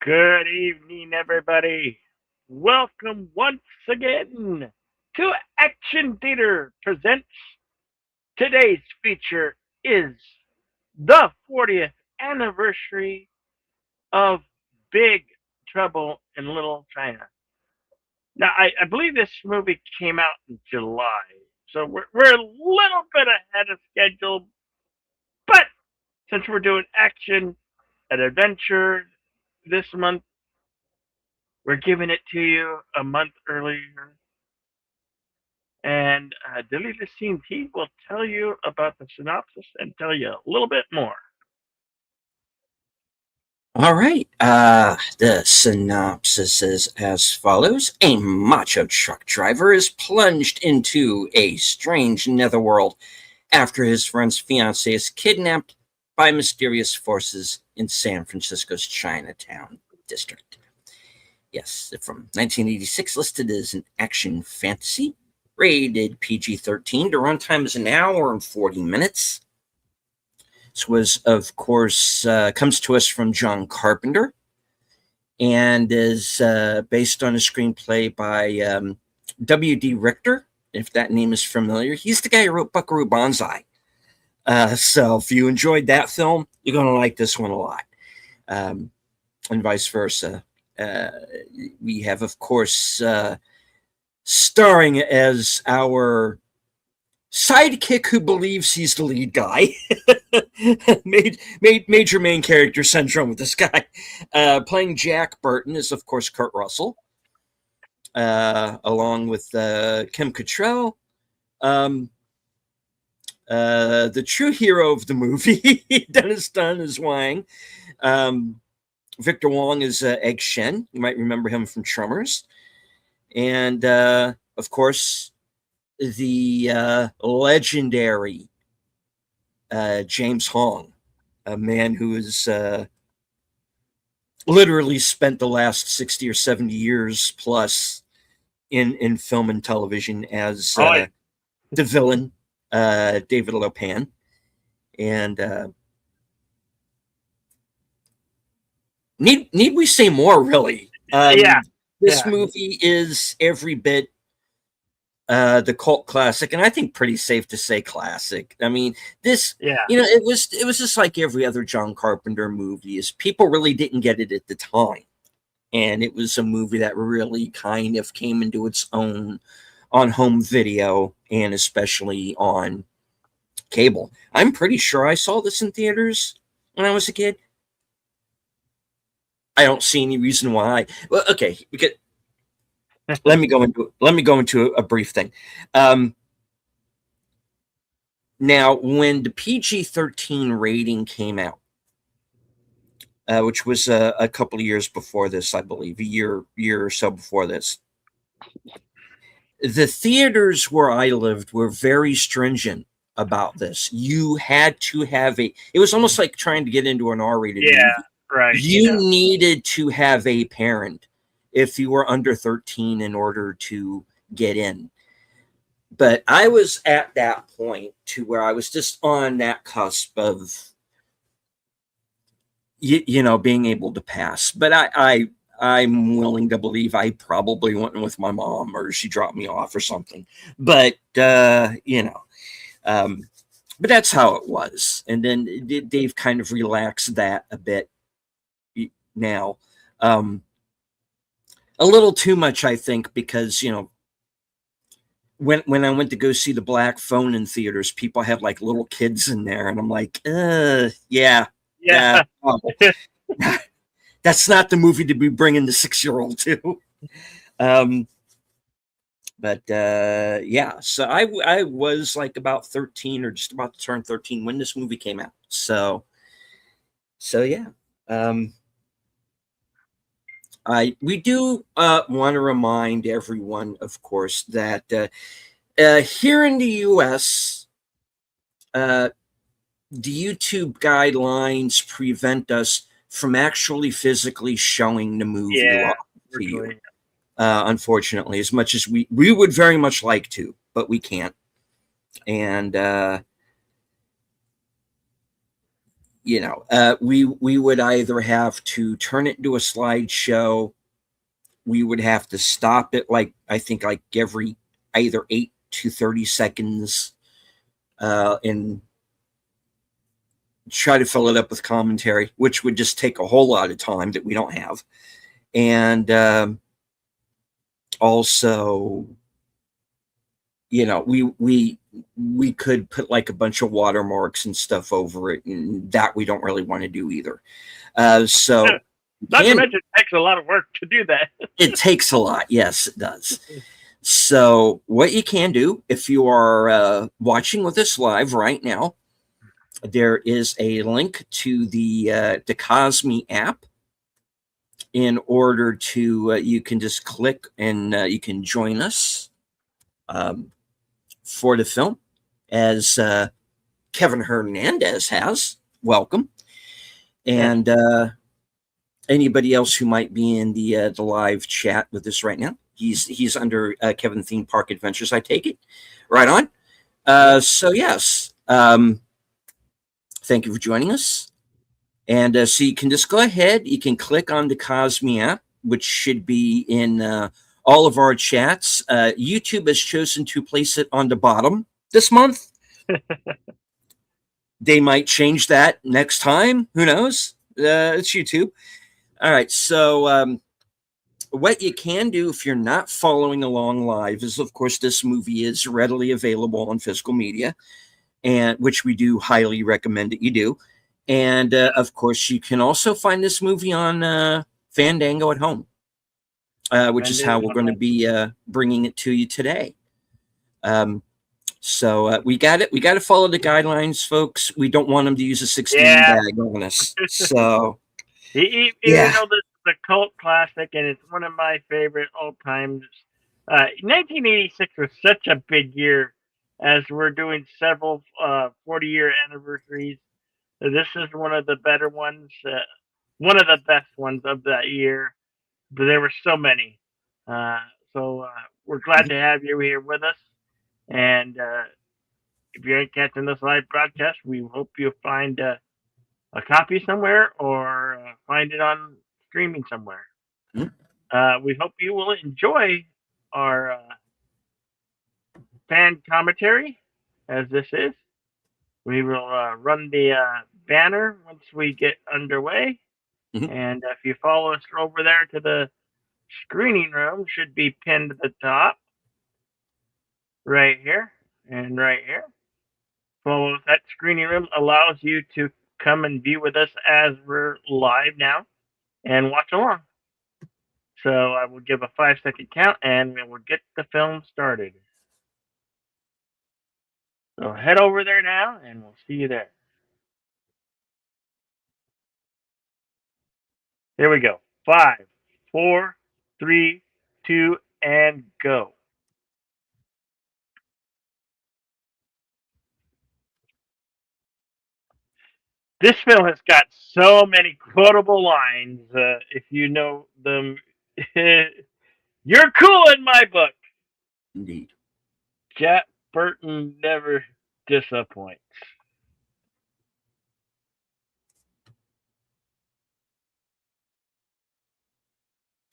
Good evening, everybody. Welcome once again to Action Theater Presents. Today's feature is the 40th anniversary of Big Trouble in Little China. Now, I believe this movie came out in July, so we're a little bit ahead of schedule, but since we're doing action and adventure this month, we're giving it to you a month earlier. And Deleted Scene T will tell you about the synopsis and tell you a little bit more. All right. The synopsis is as follows. A macho truck driver is plunged into a strange netherworld after his friend's fiancee is kidnapped by mysterious forces in San Francisco's Chinatown district. Yes, from 1986, listed as an action fantasy, rated PG-13. The runtime is an hour and 40 minutes. This was, of course, comes to us from John Carpenter and is based on a screenplay by W.D. Richter, if that name is familiar. He's the guy who wrote Buckaroo Banzai. So if you enjoyed that film, you're going to like this one a lot. And vice versa. We have, of course, starring as our sidekick who believes he's the lead guy. Major main character syndrome with this guy. Playing Jack Burton is, of course, Kurt Russell, along with Kim Cattrall. The true hero of the movie, Dennis Dunn, is Wang. Victor Wong is Egg Shen. You might remember him from Tremors. And, of course, the legendary James Hong, a man who has literally spent the last 60 or 70 years plus in film and television as the villain, David Lopan. And need we say more, really? This movie is every bit the cult classic, and I think pretty safe to say classic. I mean, it was just like every other John Carpenter movie. Is people really didn't get it at the time, and it was a movie that really kind of came into its own on home video and especially on cable. I'm pretty sure I saw this in theaters when I was a kid. I don't see any reason why. Well, okay, let me go into a brief thing. Now, when the PG-13 rating came out, which was a couple of years before this, I believe, a year or so before this, the theaters where I lived were very stringent about this. You had to have it was almost like trying to get into an R-rated movie. Right. You needed to have a parent if you were under 13 in order to get in. But I was at that point to where I was just on that cusp of, being able to pass. But I'm willing to believe I probably went with my mom or she dropped me off or something. But, but that's how it was. And then they've kind of relaxed that a bit now. A little too much, I think, because, when I went to go see The Black Phone in theaters, people had like little kids in there, and I'm like, yeah. Oh, that's not the movie to be bringing the 6-year-old to. So I was like about 13 or just about to turn 13 when this movie came out. So yeah. We do want to remind everyone, of course, that here in the U.S., the YouTube guidelines prevent us from actually physically showing the movie to you. Unfortunately, as much as we would very much like to, but we can't. And we would either have to turn it into a slideshow. We would have to stop it, like I think like every either 8 to 30 seconds, and try to fill it up with commentary, which would just take a whole lot of time that we don't have. And also, we could put like a bunch of watermarks and stuff over it, and that we don't really want to do either. So Not to can mention, it takes a lot of work to do that. it takes a lot? Yes, it does. So what you can do if you are watching with us live right now, there is a link to the Cosme app. In order to you can just click and you can join us um, for the film, as Kevin Hernandez has. Welcome. Yes. And anybody else who might be in the live chat with us right now, he's under Kevin Theme Park Adventures, I take it. Right on. Yep. So yes, thank you for joining us. And so you can just go ahead, you can click on the Cosme app, which should be in all of our chats. YouTube has chosen to place it on the bottom this month. They might change that next time. Who knows? It's YouTube. All right. So what you can do if you're not following along live is, of course, this movie is readily available on physical media, and which we do highly recommend that you do. And of course, you can also find this movie on Fandango at home, which And is then how we're going to be bringing it to you today. So we got it. We got to follow the guidelines, folks. We don't want them to use a 16 yeah, bag on us. So even yeah, though this is a cult classic and it's one of my favorite all times, 1986 was such a big year as we're doing several 40-year anniversaries. This is one of the better ones, one of the best ones of that year. But there were so many. Uh, so we're glad to have you here with us. And if you ain't catching this live broadcast, we hope you find a copy somewhere or find it on streaming somewhere. We hope you will enjoy our fan commentary, as this is. We will run the banner once we get underway. Mhm. And if you follow us over there to the screening room, should be pinned at the top, right here and right here. Follow that screening room allows you to come and view with us as we're live now and watch along. So I will give a 5-second count and we will get the film started. So head over there now and we'll see you there. Here we go. Five, four, three, two, and go. This film has got so many quotable lines. If you know them, you're cool in my book. Indeed. Jack Burton never disappoints.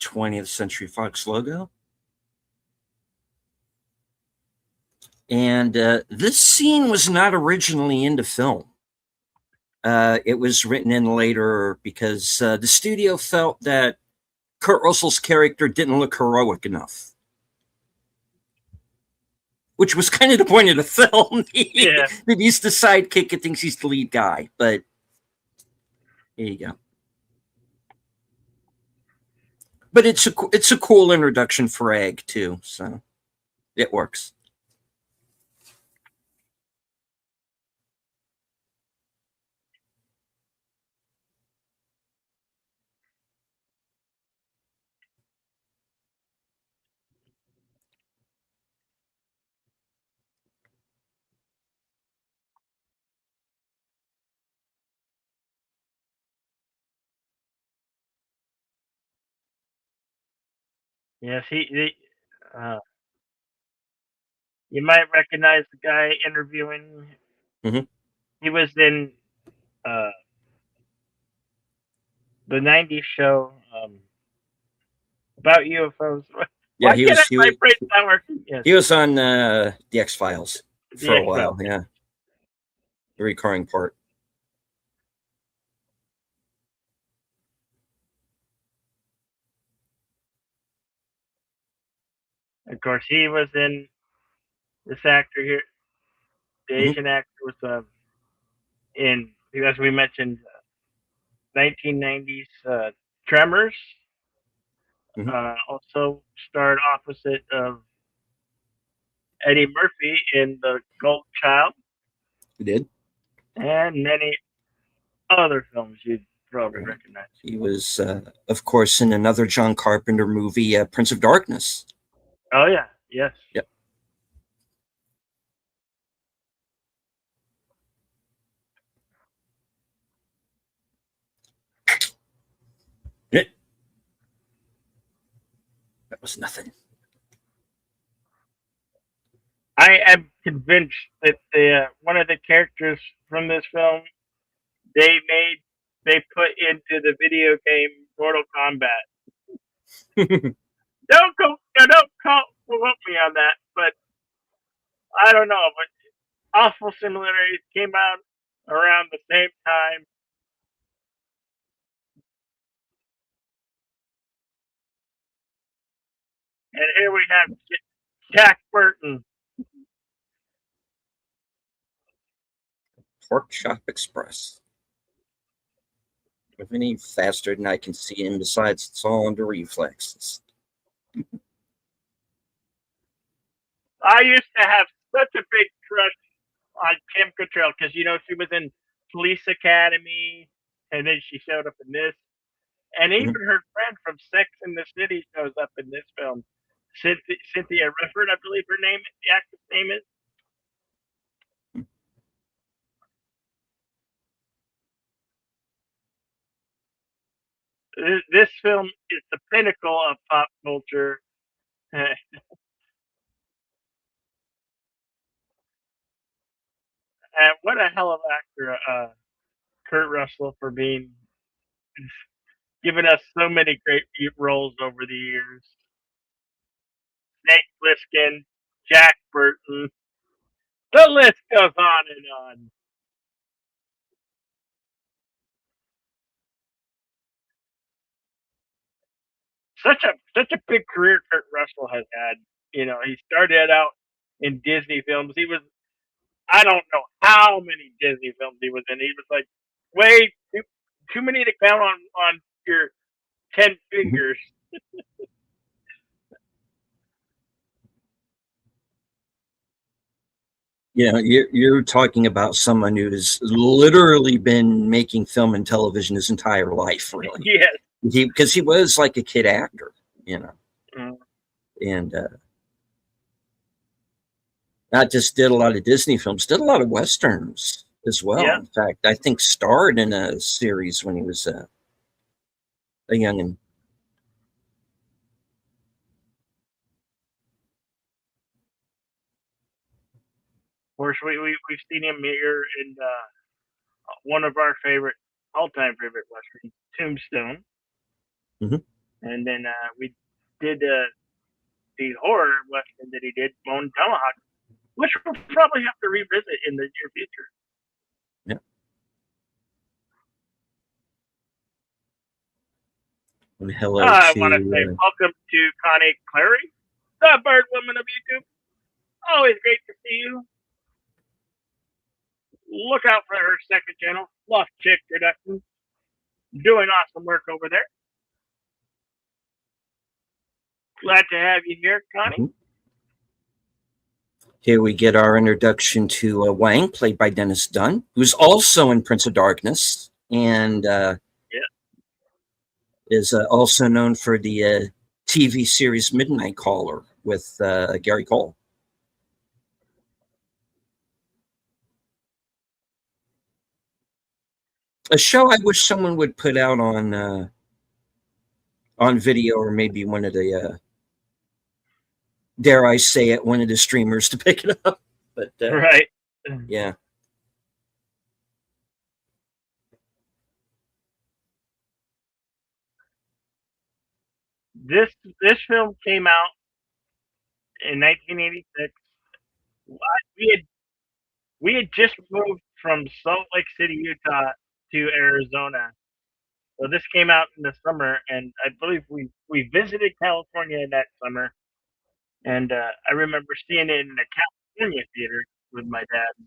20th Century Fox logo. And this scene was not originally in the film. It was written in later because the studio felt that Kurt Russell's character didn't look heroic enough, which was kind of the point of the film. Yeah. That he's the sidekick and thinks he's the lead guy. But here you go. But it's a cool introduction for Egg too, so it works. Yes, uh, you might recognize the guy interviewing. Mm-hmm. He was in uh, the '90s show about UFOs. Yeah, Why can't I? My brain's not working. Yes, he was on the X Files the for a X while. Files. Yeah, the recurring part. Of course, he was in this actor here. The Hmm. Asian actor was in, as we mentioned, 1990s Tremors. Hmm. Also starred opposite of Eddie Murphy in The Golden Child He did. and many other films you'd probably Right. recognize. He was, of course, in another John Carpenter movie, Prince of Darkness. Oh yeah, yes. Yep. That was nothing. I am convinced that the one of the characters from this film they made they put into the video game Mortal Kombat. Don't quote me on that, but I don't know. But awful similarities came out around the same time, and here we have Jack Burton. Pork Chop Express. If any faster than I can see him, besides it's all under reflexes. I used to have such a big crush on Kim Cattrall because she was in Police Academy, and then she showed up in this, and even Mhm. her friend from Sex and the City shows up in this film. Cynthia Rifford, I believe her name, the actress name is. This film is the pinnacle of pop culture, and what a hell of an actor, Kurt Russell, for being giving us so many great roles over the years. Snake Plissken, Jack Burton, the list goes on and on. Such a big career Kurt Russell has had. He started out in Disney films. He was I don't know how many Disney films he was in. He was like way too many to count on your 10 Mhm. fingers. You're talking about someone who's literally been making film and television his entire life, really. Yes. Because he was like a kid actor, you know, Mm, and not just did a lot of Disney films, did a lot of westerns as well. yeah. In fact, I think starred in a series when he was a youngin. Of course, we've seen him here in one of our favorite all time favorite westerns, Tombstone, Hmm. and then we did the horror western that he did, Bone Tomahawk, which we'll probably have to revisit in the near future. Yeah. And hello I want to say to welcome to Connie Clary, the bird woman of YouTube. Always great to see you. Look out for her second channel, Lost Chick Productions. Doing awesome work over there. Glad to have you here, Connie. mhm. Here we get our introduction to Wang, played by Dennis Dunn, who's also in Prince of Darkness and Yeah. is also known for the TV series Midnight Caller with Gary Cole. A show I wish someone would put out on video, or maybe one of the dare I say it, one of the streamers to pick it up. But Right. yeah, This this film came out in 1986. We had we had just moved from Salt Lake City, Utah, to Arizona. So this came out in the summer, and I believe we visited California that summer. And I remember seeing it in the California theater with my dad.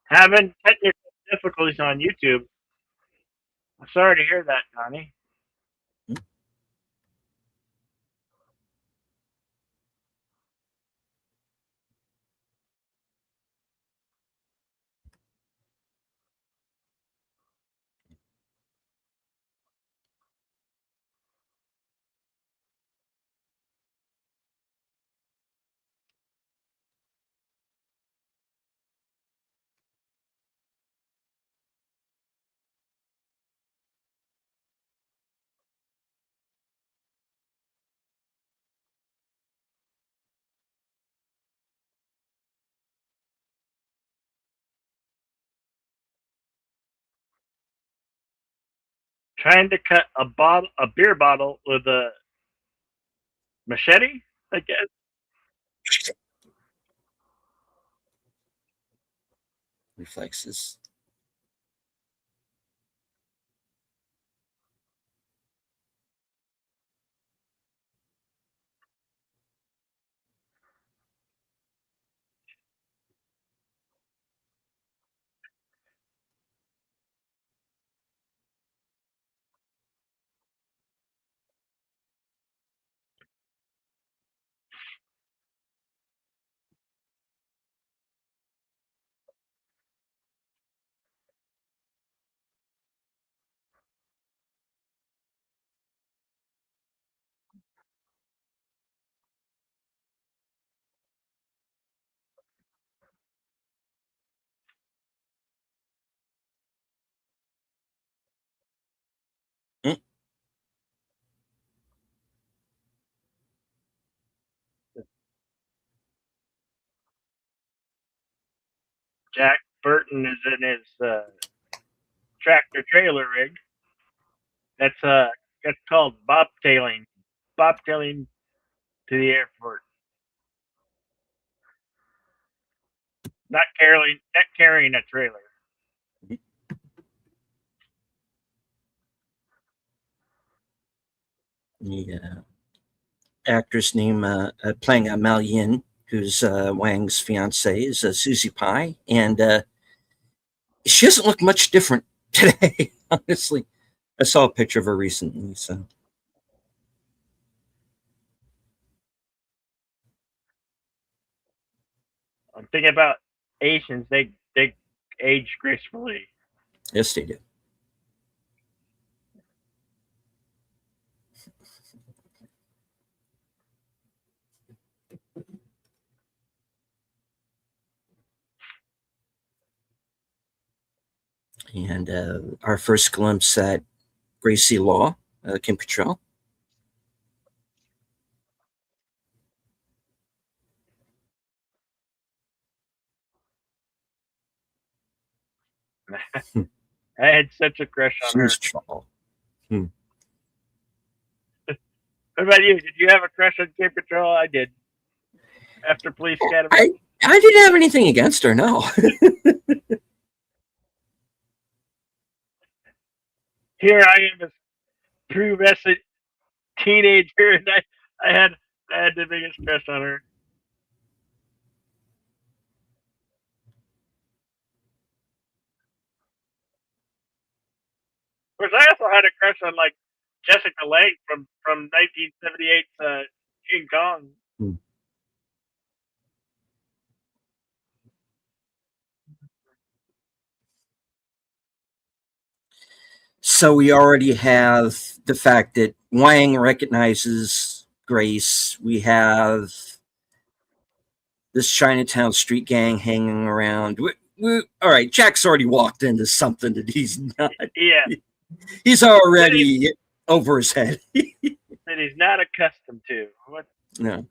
Having technical difficulties on YouTube. I'm sorry to hear that, Connie. Trying to cut a beer bottle with a machete, I guess. Reflexes. Mm, Jack Burton is in his tractor trailer rig. That's uh that's called bobtailing. Bobtailing to the airport. Not carrying a trailer. yeah. Actress name playing Mao Yin, who's Wang's fiance, is Susie Pie, and she doesn't look much different today. Honestly, I saw a picture of her recently. So I'm thinking about Asians. They age gracefully. yes, they do. And our first glimpse at Gracie Law, Kim Cattrall. Hmm. I had such a crush on She her. was tall. Hmm. What about you? Did you have a crush on Kim Patrol? I did. After Police Academy. I I didn't have anything against her. No. Here I am, this pubescent teenager, and I had the biggest crush on her. Of course, I also had a crush on like Jessica Lange from 1978's King Kong. Hmm. So we already have the fact that Wang recognizes Grace. We have this Chinatown street gang hanging around. All right, Jack's already walked into something that he's not. Yeah, He's already over his head. that he's not accustomed to. What? No.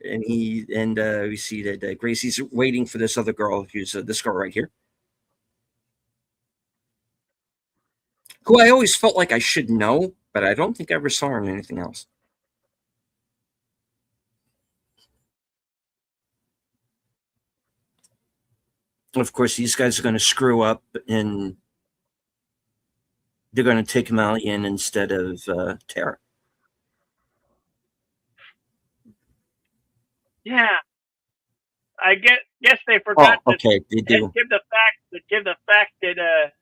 And we see that Gracie's waiting for this other girl, who's this girl right here, who I always felt like I should know, but I don't think I ever saw her in anything else. Of course, these guys are going to screw up, and they're going to take Malian instead of Tara. Yeah, I guess they forgot Oh, okay, they to do. give the fact that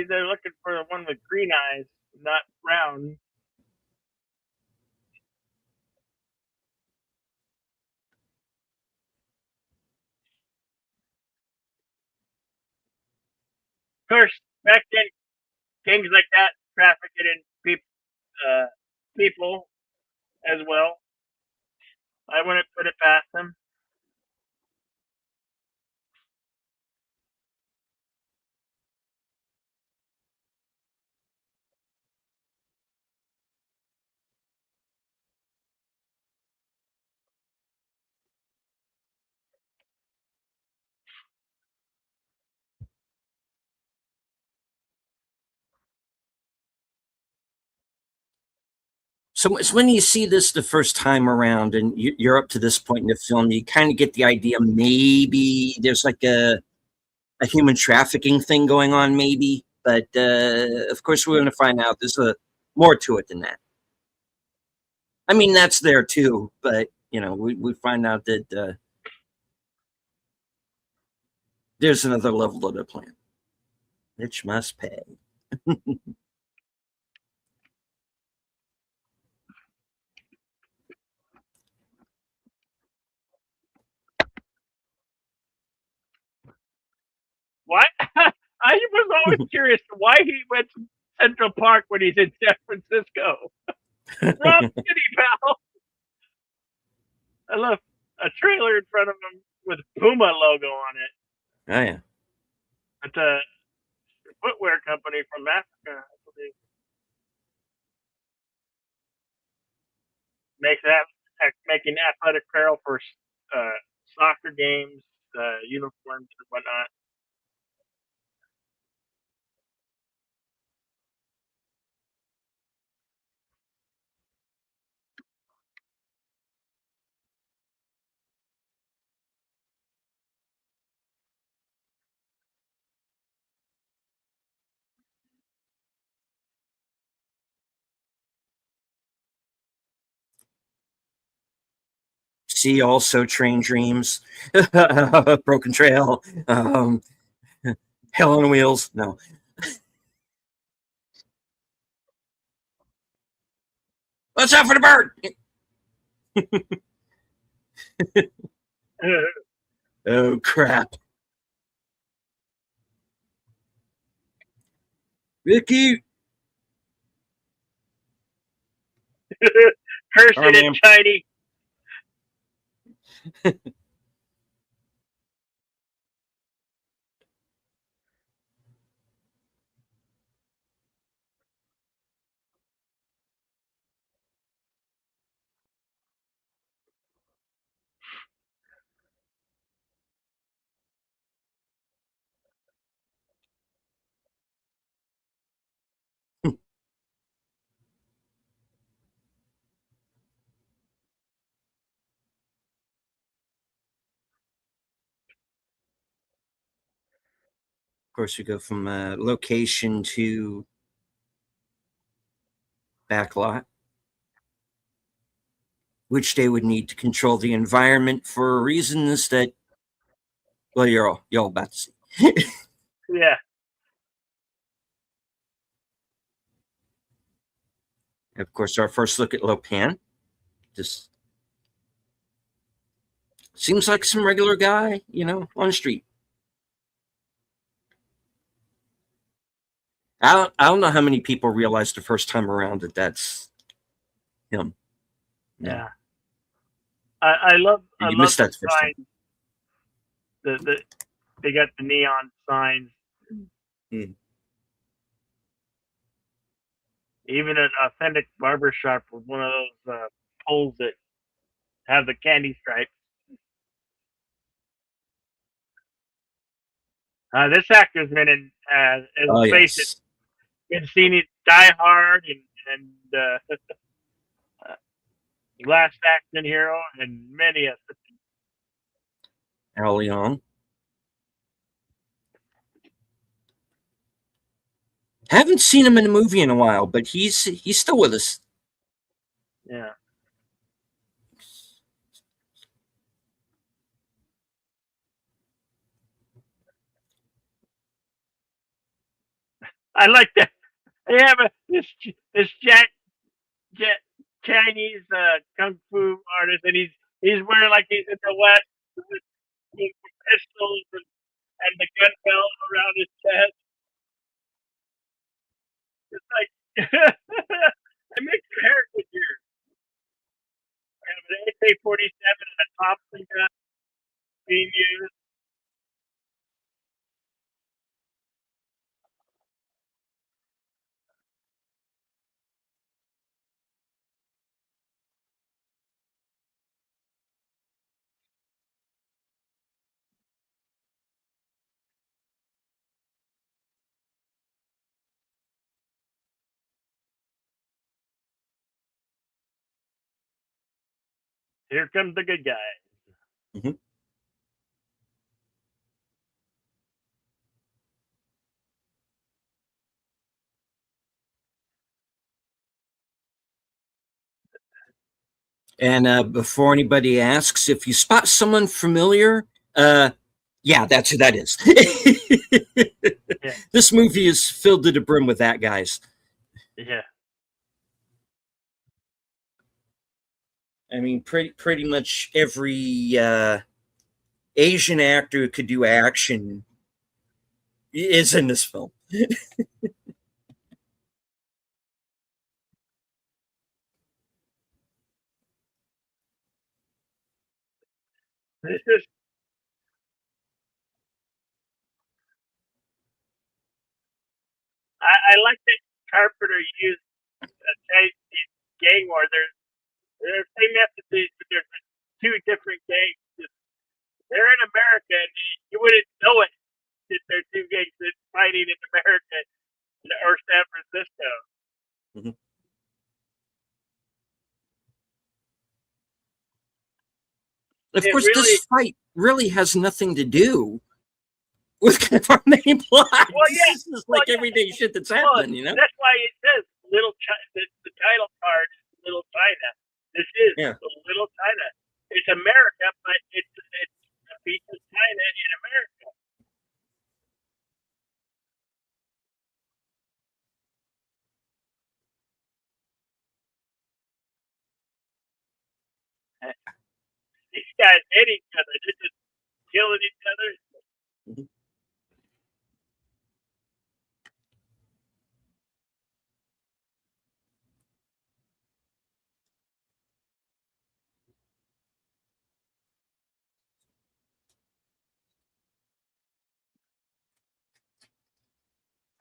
they're looking for the one with green eyes, not brown. Of course, back then things like that trafficked in uh, people as well. I wouldn't put it past them. So it's when you see this the first time around, and you're up to this point in the film, you kind of get the idea maybe there's like a human trafficking thing going on, maybe. But of course, we're going to find out there's more to it than that. I mean, that's there too, but we find out that there's another level to the plan, which must pay. Why? I was always curious why he went to Central Park when he's in San Francisco. Wrong city, pal. I love a trailer in front of him with Puma logo on it. Oh yeah. It's a footwear company from Africa, I believe. Makes that making athletic apparel for soccer games, uniforms, and whatnot. See also Train Dreams, Broken Trail, Hell on Wheels. No. Watch out for the bird. Oh crap. Vicky. Curse Oh it in man. Chinese. Of course, we go from location to backlot, which they would need to control the environment for reasons that, well, you're all about to see. Yeah. Of course, our first look at Lopan just seems like some regular guy, on the street. I don't know how many people realized the first time around that that's him. No. Yeah. I You love missed the that the first time. signs. The they got the neon signs. Hmm. Even an authentic barber shop with one of those poles that have the candy stripes. This actor's been in, Oh, let's face it, yes. been seen in Die Hard and Last Action Hero and many of them. Al Young. Haven't seen him in a movie in a while, but he's still with us. Yeah, I like that. They have this Jet, Chinese kung fu artist, and he's wearing like he's in the West with pistols and the gun belt around his chest. It's like it makes your hair good here. An AK-47 and a Thompson gun being used. Here comes the good guy. Mhm. And before anybody asks, if you spot someone familiar, uh, yeah, that's who that is. Yeah, This movie is filled to the brim with that, guys. yeah. I mean, pretty much every Asian actor who could do action is in this film. This is I like that Carpenter used these gang wars. There's same messages, but there's two different gangs. They're in America, and you wouldn't know it if they're two gangs that's fighting in America or San Francisco. Mhm. Of It course, really, this fight really has nothing to do with kind of our main plot. well, This yeah, is just well, like yeah. everyday shit that's Well, happening, you know? that's why it says the title card is Little China. This is Yeah. Little China. It's America, but it's a piece of China in America. These guys hate each other. They're just killing each other. Mhm.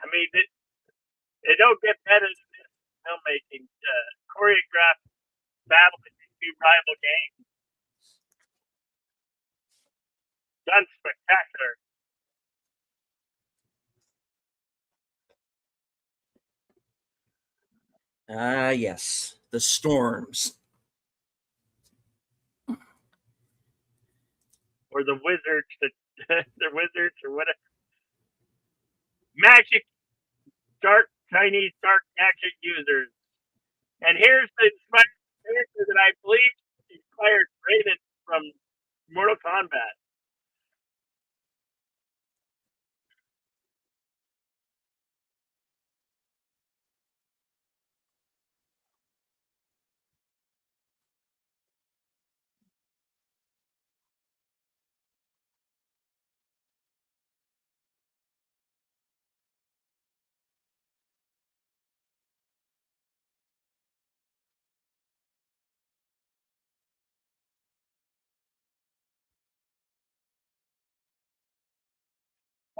I mean, they don't get better than this filmmaking. Choreographed battle between two rival gangs. Done spectacular. Ah, yes. The storms. Or the wizards, the wizards or whatever. Magic, Chinese dark magic users. And here's the inspired character that I believe inspired Raiden from Mortal Kombat.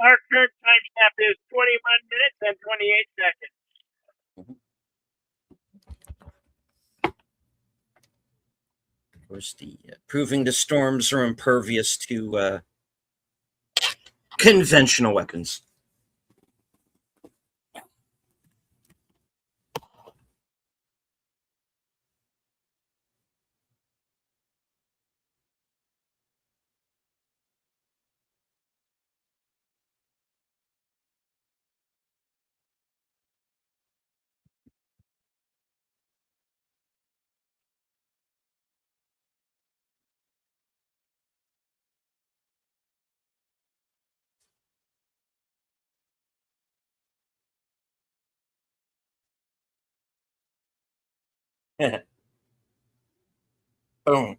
Our current timestamp is 21 minutes and 28 seconds. Of course, proving the storms are impervious to conventional weapons. Boom.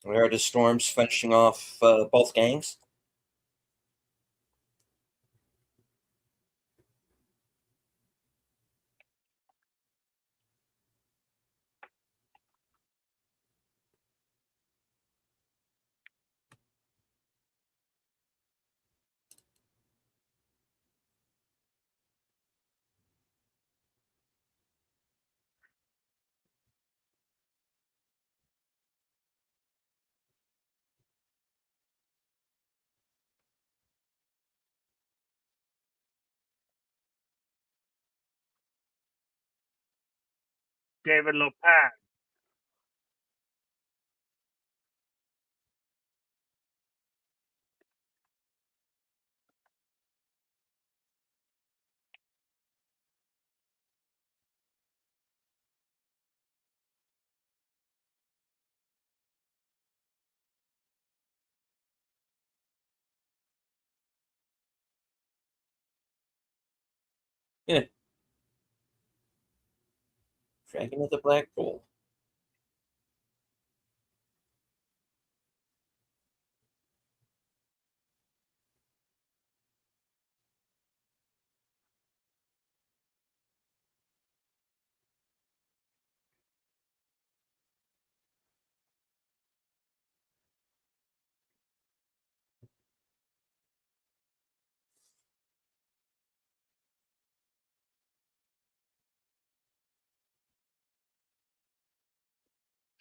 Where are the storms finishing off both gangs? David Lopez. Yeah, Dragon of the Black Bull.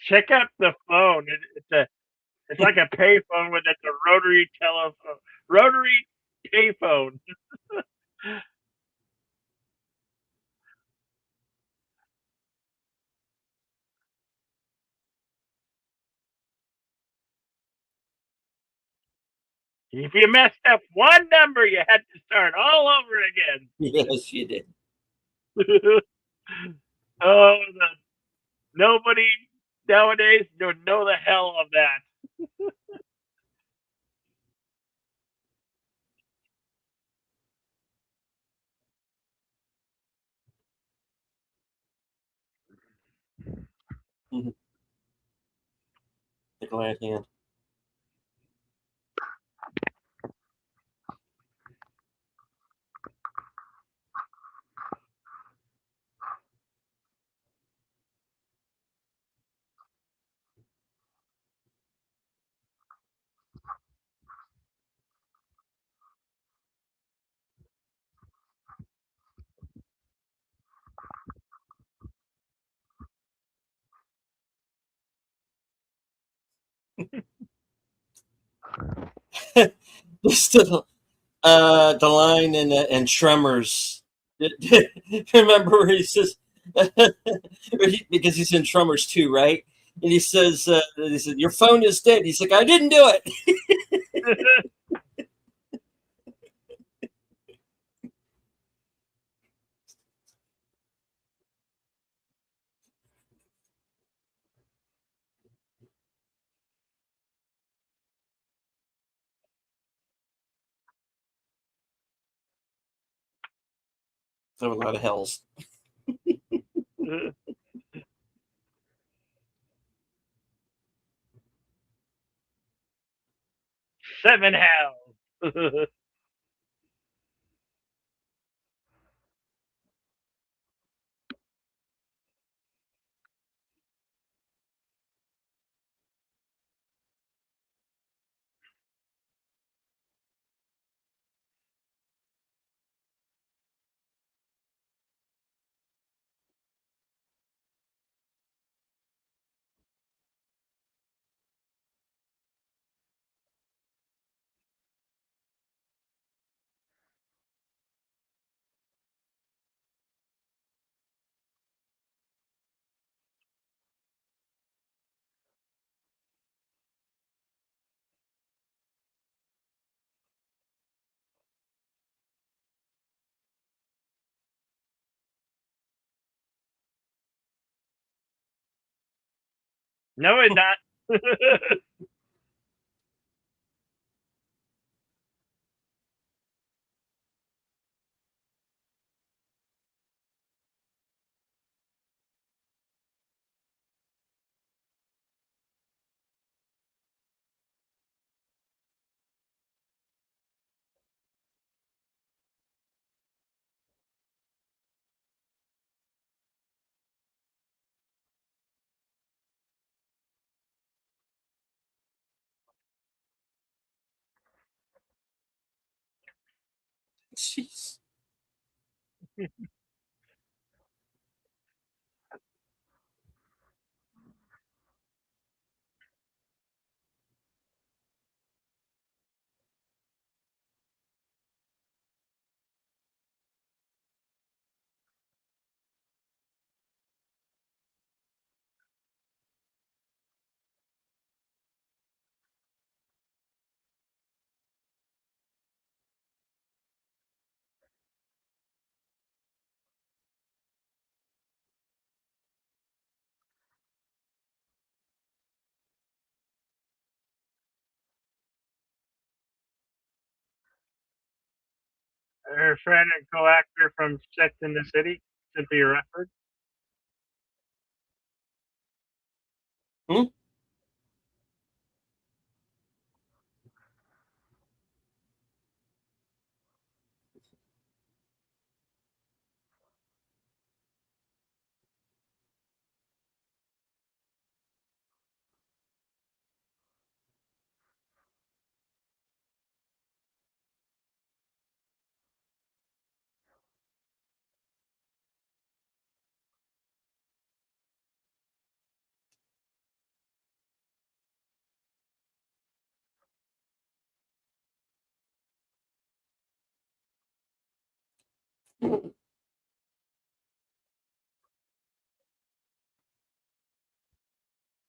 Check out the phone. It's like a payphone with it's a rotary telephone, rotary payphone. If you messed up one number, you had to start all over again. Yes, you did. Oh, nobody nowadays would know the hell of that. Mhm. The glad hand. Just the line in Tremors. Remember where he says because he's in Tremors too, right? And he said, "Your phone is dead." He's like, "I didn't do it." So a lot of hells. Seven hells. No, it's not. Jeez. Her friend and co-actor from Sex in the City, Cynthia Rufford. Hmm?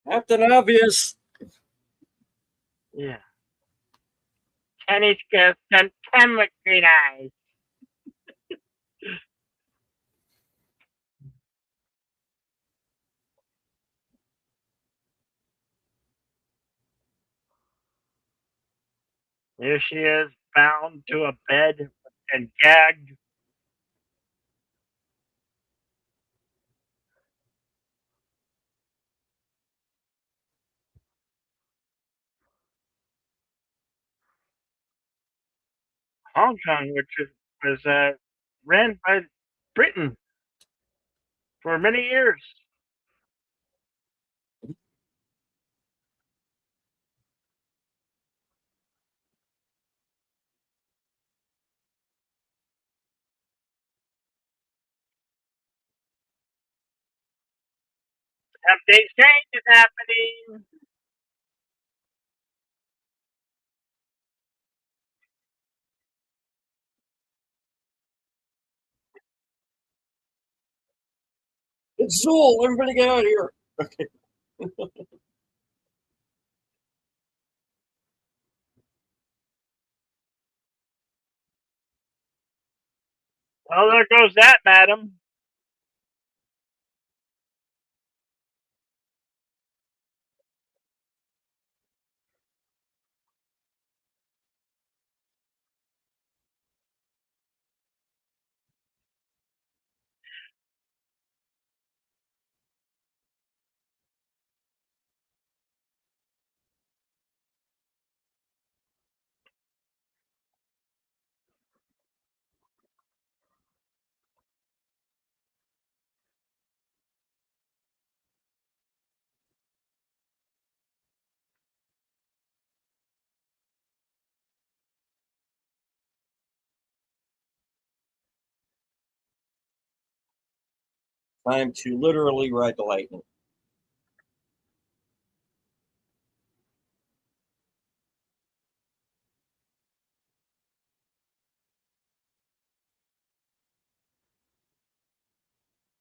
Captain Obvious. Yeah. Kenny's got some chemistry eyes. Here she is, bound to a bed and gagged. Hong Kong, which was ran by Britain for many years. Something strange is happening. Zool, everybody get out of here. Okay. Well, there goes that, madam. Time to literally ride the lightning.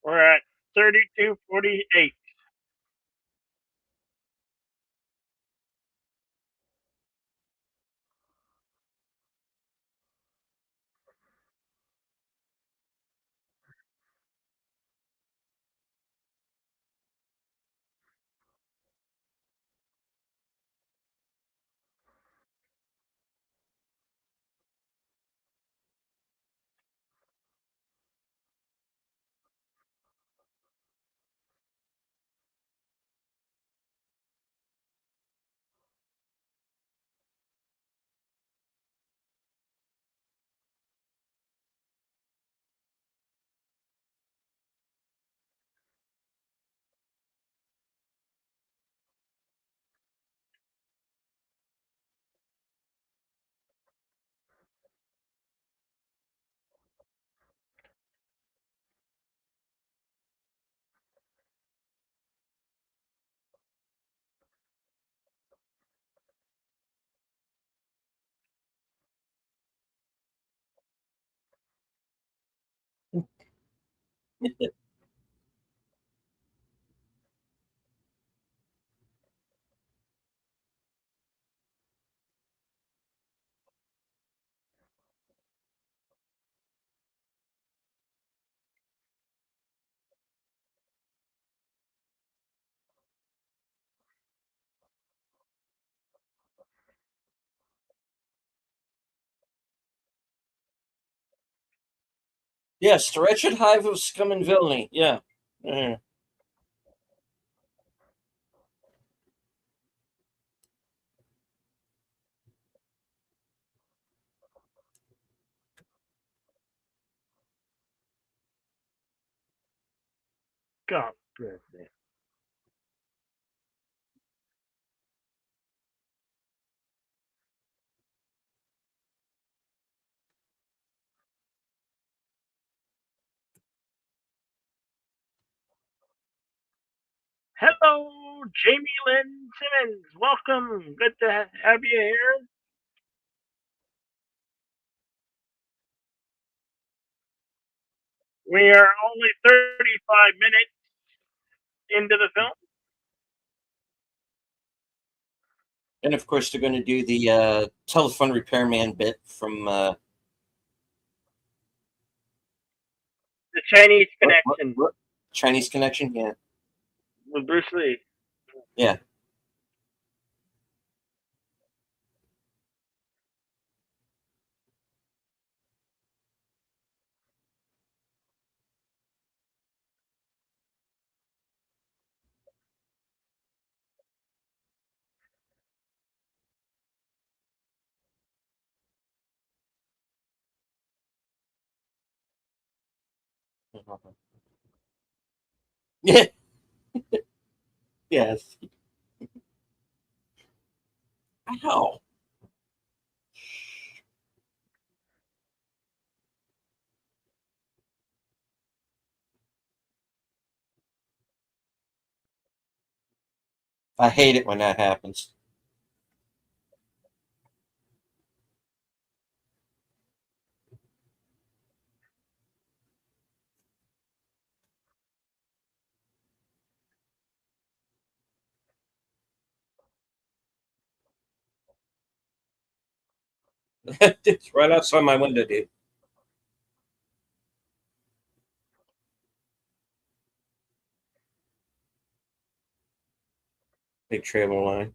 We're at 32:48. Yes, the wretched hive of scum and villainy. Yeah. Mhm. God goodness. Hello, Jamie Lynn Simmons. Welcome. Good to have you here. We are only 35 minutes into the film. And of course, they're going to do the telephone repairman bit from The Chinese what? Connection Chinese Connection. Yeah, with Bruce Lee. yeah. Yeah. Yes. Ow. I hate it when that happens. It's right outside my window, dude. Big trailer line.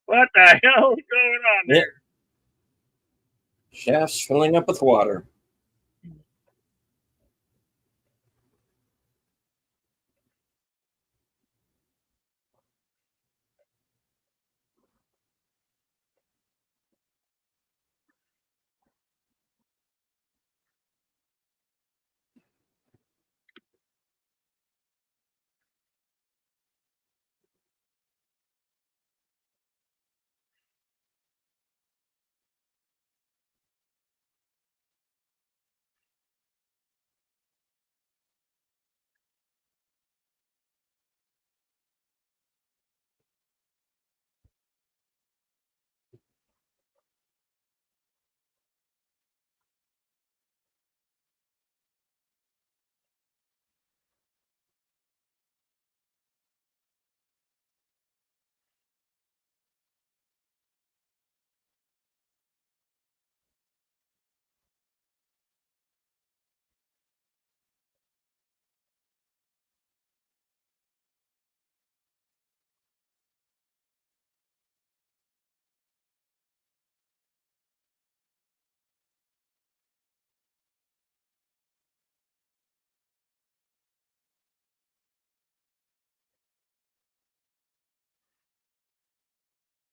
What the hell is going on Yeah, there? shafts filling up with water.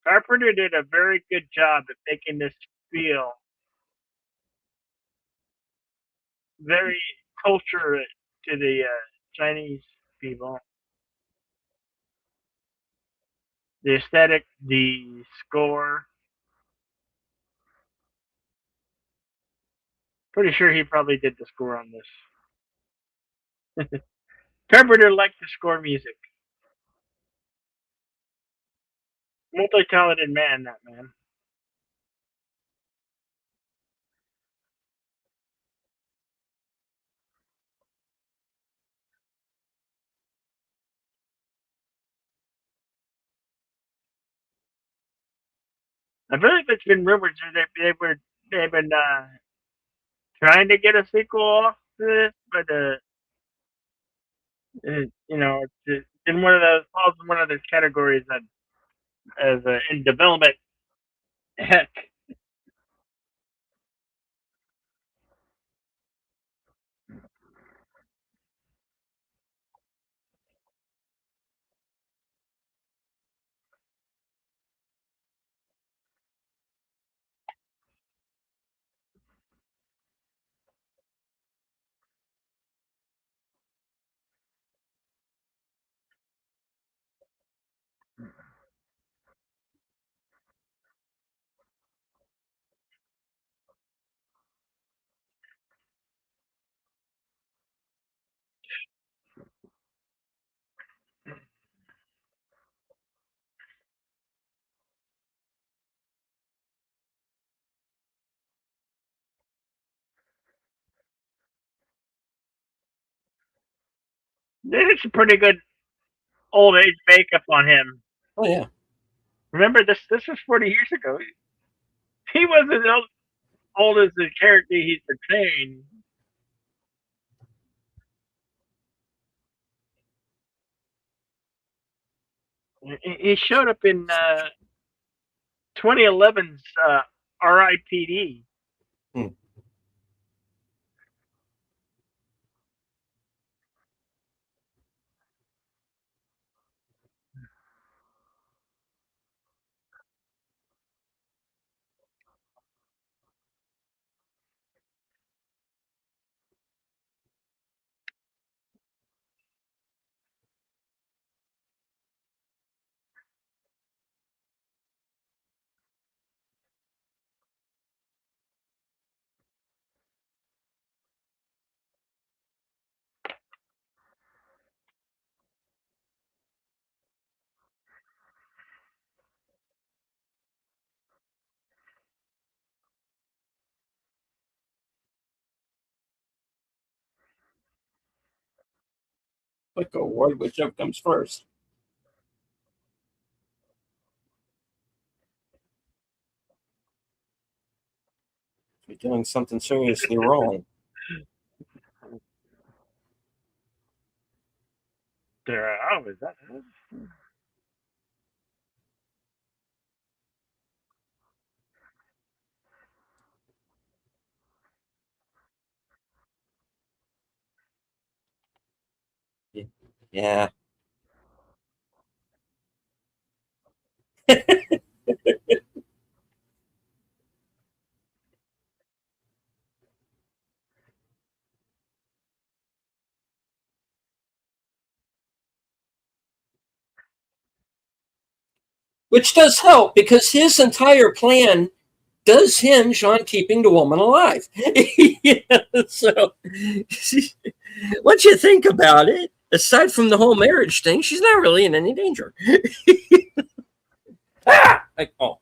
Carpenter did a very good job at making this feel very culture to the Chinese people. The aesthetic, the score. Pretty sure he probably did the score on this. Carpenter liked to score music. Multi-talented man, that man. I believe it's been rumored that they've been trying to get a sequel off this, but you know, it's in one of those falls in one of those categories that as in development. Heck, It's a pretty good old age makeup on him. Oh yeah. Remember this? This was 40 years ago. He wasn't as old as the character he's portraying. He showed up in 2011's R.I.P.D. Hmm. Click award, whichever comes first. You're doing something seriously wrong. There, oh, is that? Yeah. Which does help because his entire plan does hinge on keeping the woman alive. Yeah, so, once you think about it, aside from the whole marriage thing, she's not really in any danger. Ah! Like, oh,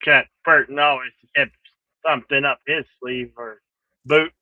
Cat Burton always kept something up his sleeve or boot.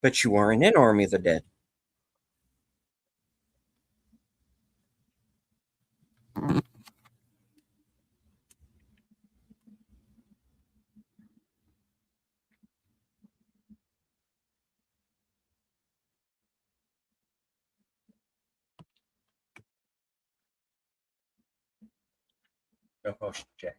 but you weren't in Army of the Dead. co-host Jack.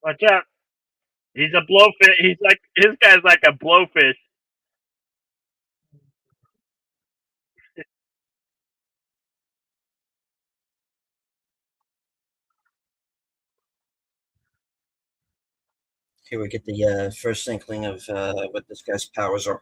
Watch out. He's a blowfish. He's like his guy's like a blowfish. Here we get the first inkling of what this guy's powers are.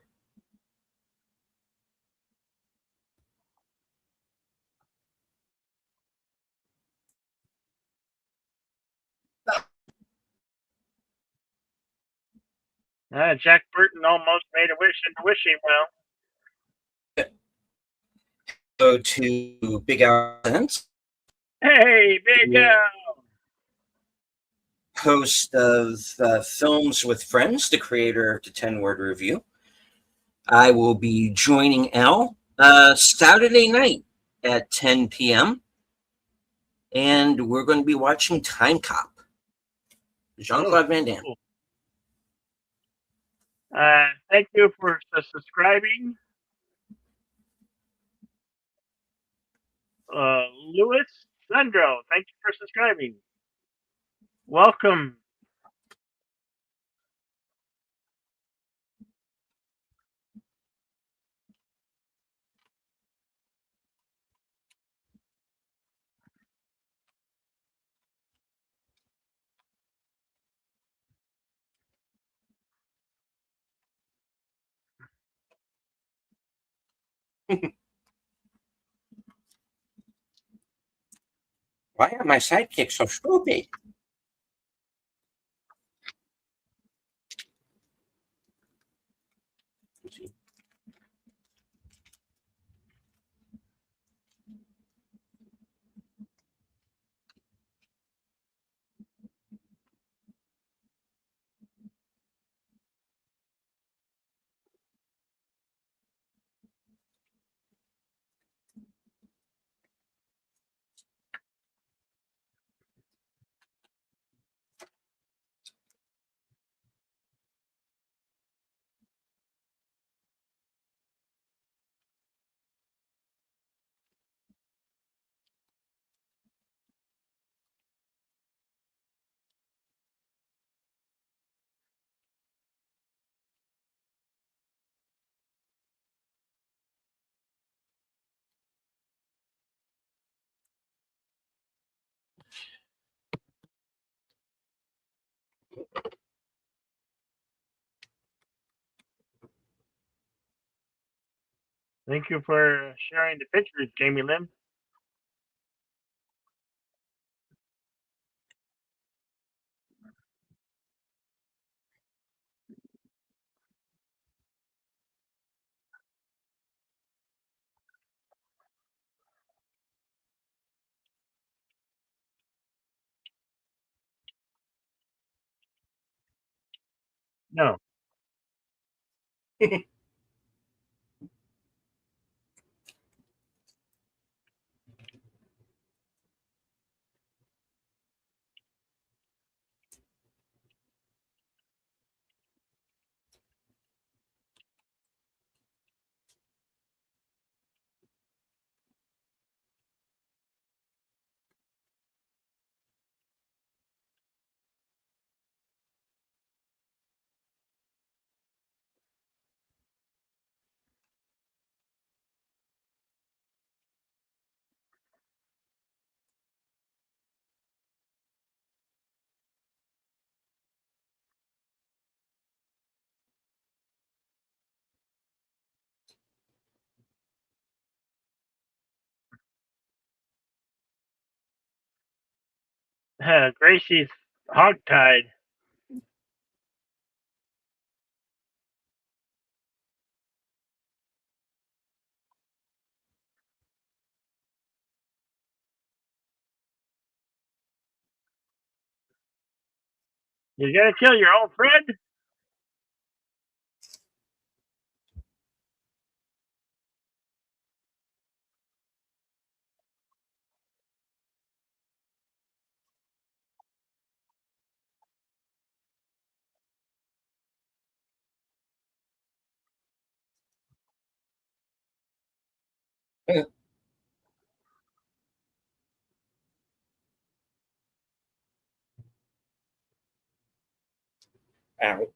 Jack Burton almost made a wish into wishing well. Go to Big Al Sense, Hey, big host of Films with Friends, the creator of the 10-word review. I will be joining Al Saturday night at 10 p.m. And we're going to be watching Time Cop. Jean-Claude Van Damme. Cool. Thank you for subscribing, Louis Sandro. Thank you for subscribing. Welcome. Why are my sidekicks so stupid? Thank you for sharing the pictures, Jamie Lynn. No. Gracie's hogtied. You're gonna kill your old friend? Ow.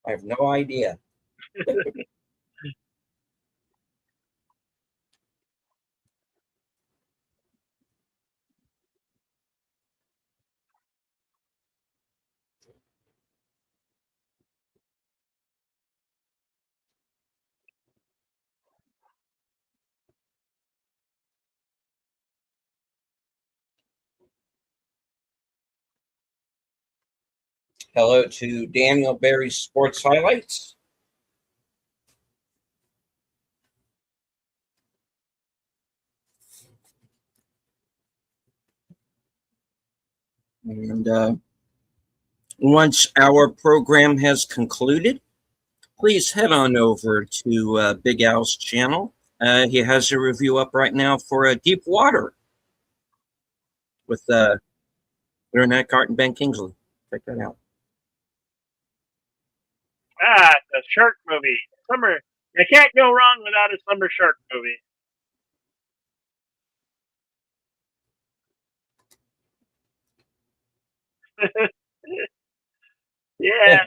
I have no idea. Hello to Daniel Barry's Sports Highlights. And once our program has concluded, please head on over to Big Al's channel. He has a review up right now for Deep Water with Aaron Eckhart and Ben Kingsley. Check that out. The shark movie. Summer. You can't go wrong without a summer shark movie. Yeah.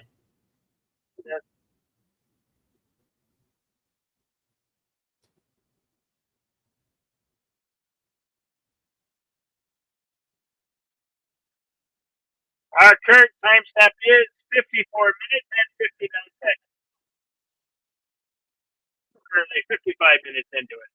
Our current timestamp is 54 minutes and 59 seconds. We're currently 55 minutes into it.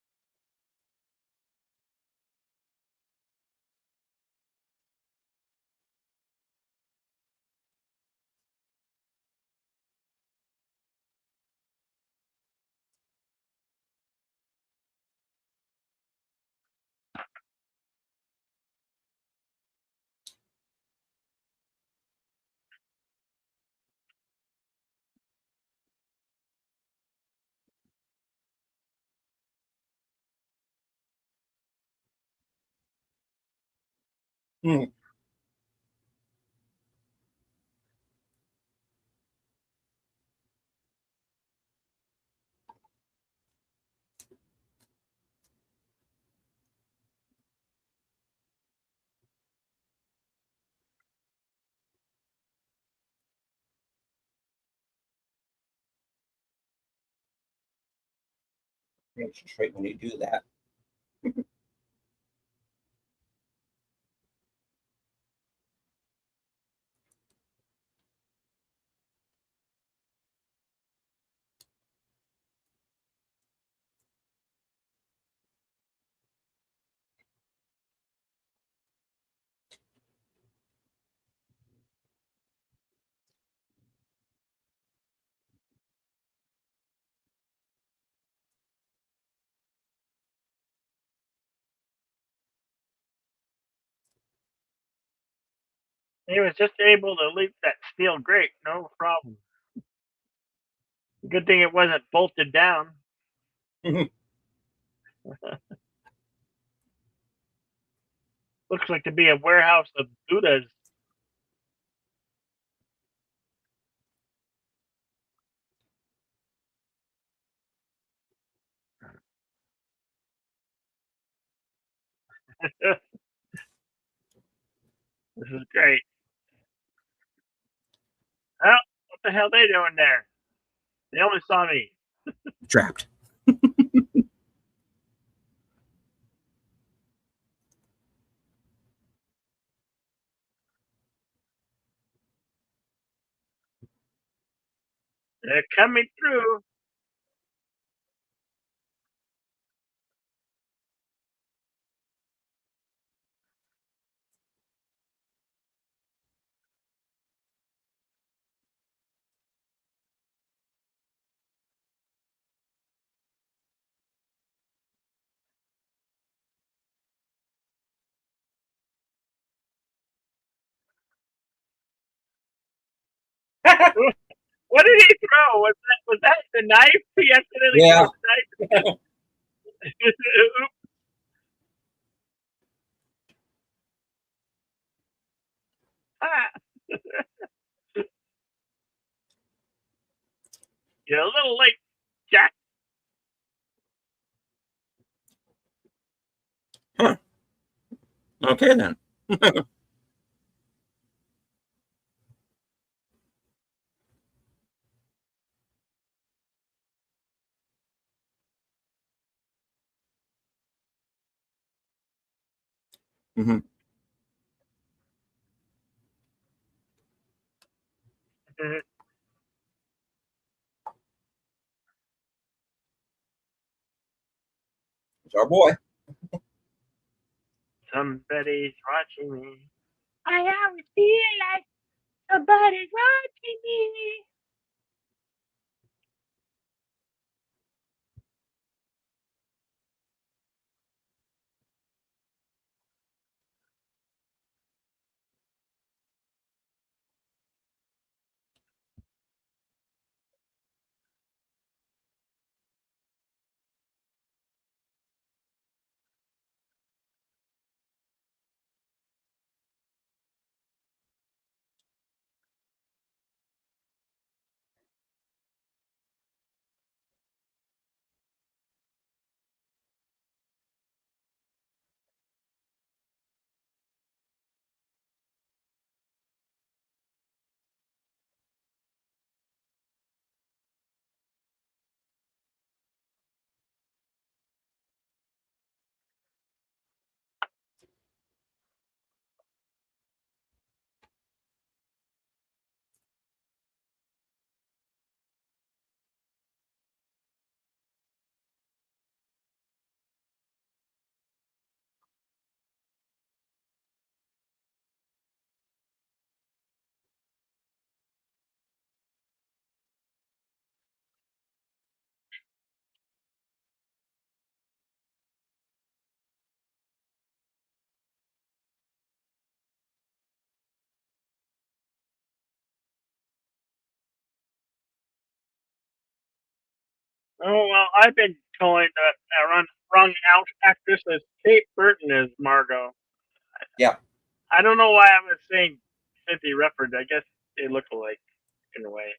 Hmm. It's just right when you do that. He was just able to leap that steel grate, no problem. Good thing it wasn't bolted down. Looks like to be a warehouse of Buddhas. This is great. Well, what the hell are they doing there? They only saw me. Trapped. They're coming through. What did he throw? Was that the knife? He accidentally threw Yeah. the knife. You're a little late, Jack. Huh. Okay then. Hmm. It's our boy. Somebody's watching me. I always feel like somebody's watching me. Oh well, I've been calling the wrong out actress as Kate Burton as Margot. Yeah. I don't know why I was saying Cynthia Rufford. I guess they look alike in a way.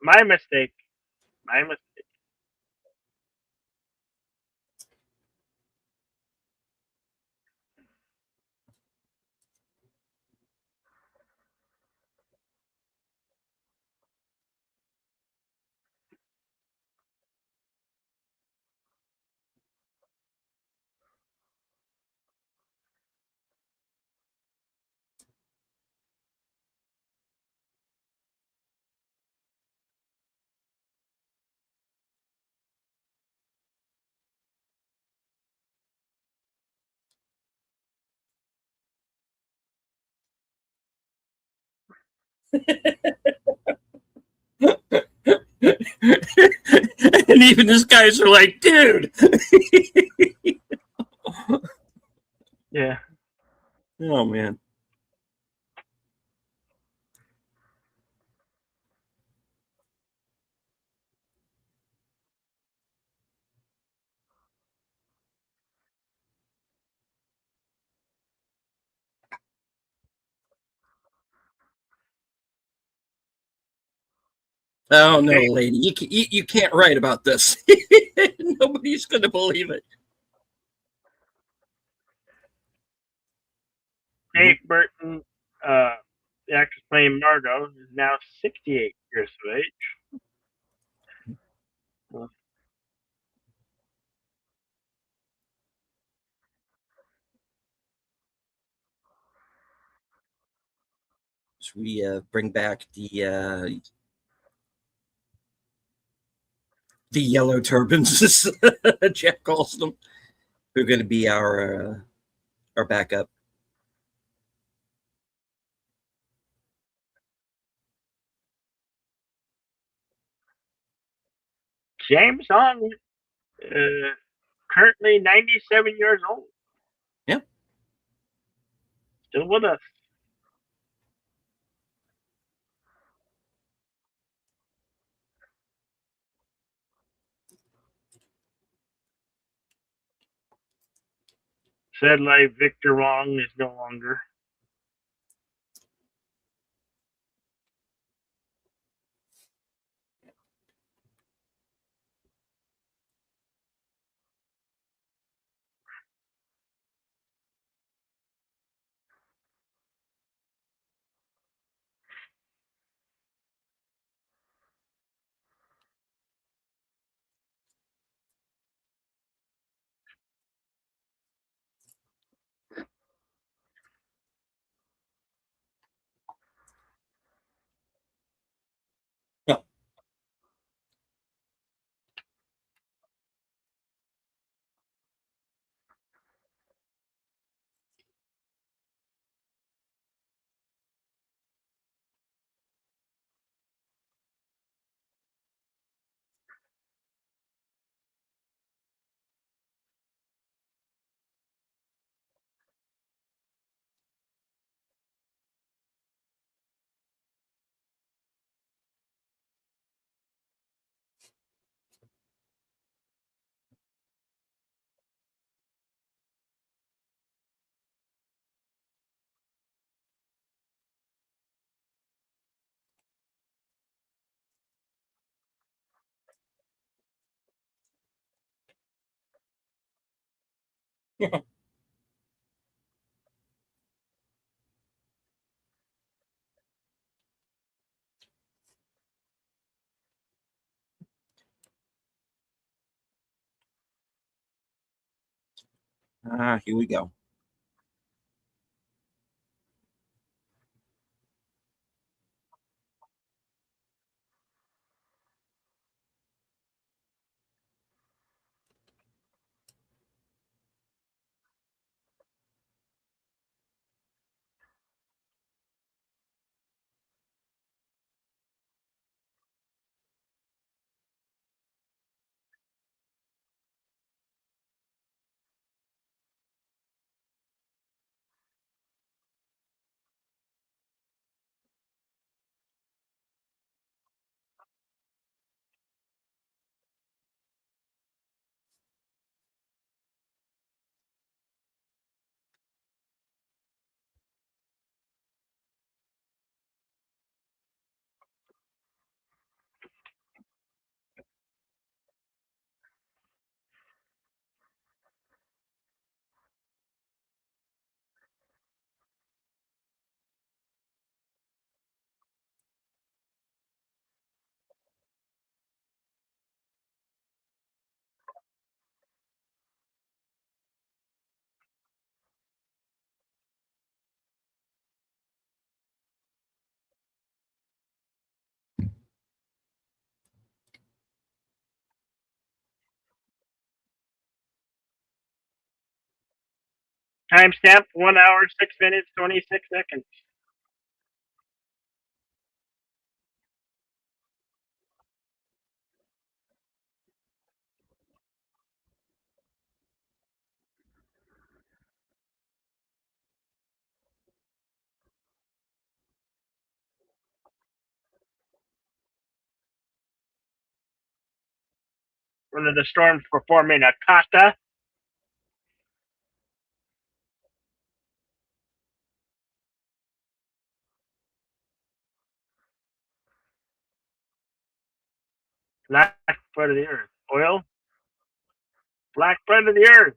My mistake. My mistake. And even these guys are like, dude. Yeah. Oh man. Oh no, Okay. lady, you can't write about this. Nobody's gonna believe it. Kate Mhm. Burton, the actress playing Margot, is now 68 years of age. Well, as we bring back the yellow turbans, as Jack calls them, who are going to be our backup. James Hong, uh, currently 97 years old, Yeah. still with us. Sadly, Victor Wong is no longer. Yeah. Here we go. Timestamp 1 hour, 6 minutes, 26 seconds. One of the storms performing a kata. Black bread of the earth. Oil, black bread of the earth.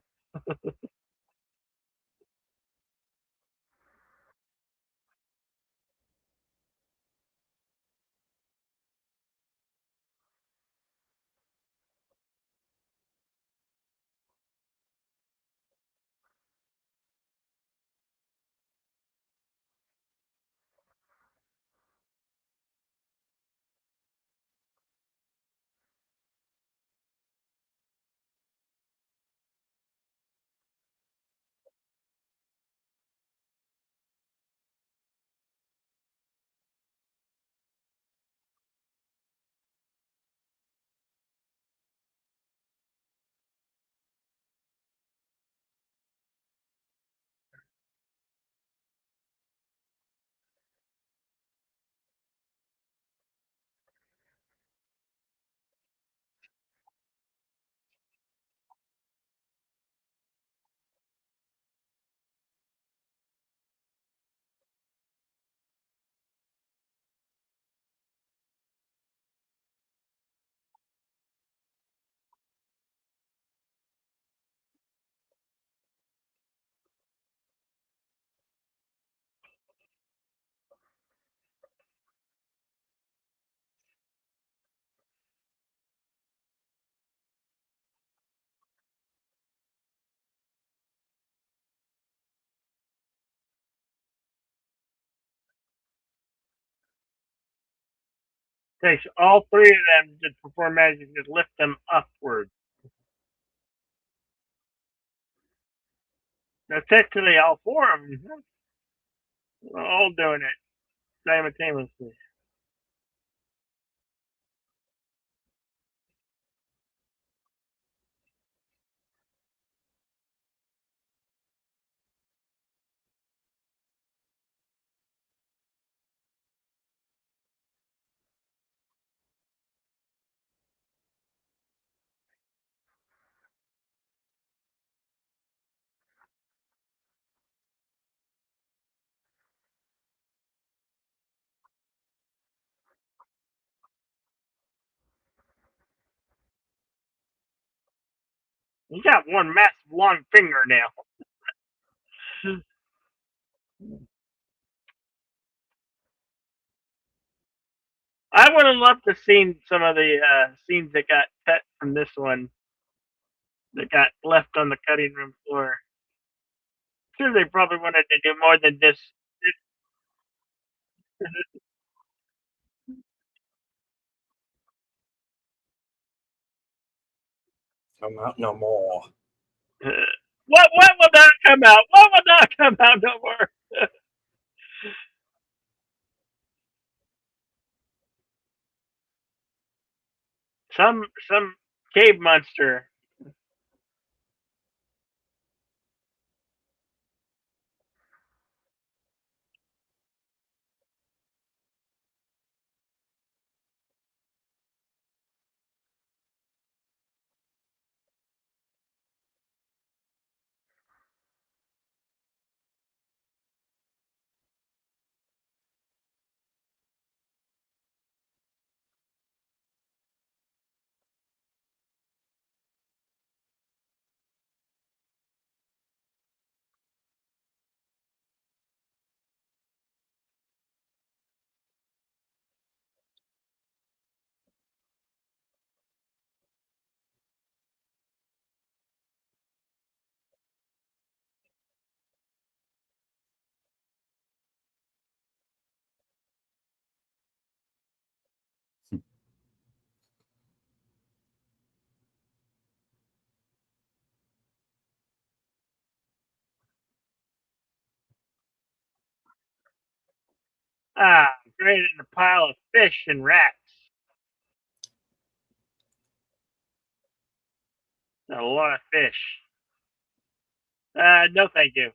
Takes all three of them to perform magic to lift them upward. Now, technically, all four of them are all doing it simultaneously. You got one massive long fingernail. I would have loved to seen some of the scenes that got cut from this one that got left on the cutting room floor. Sure, they probably wanted to do more than this. Come out no more. What will not come out? What will not come out no more? Some cave monster. Ah, great in a pile of fish and rats. A lot of fish. No, thank you.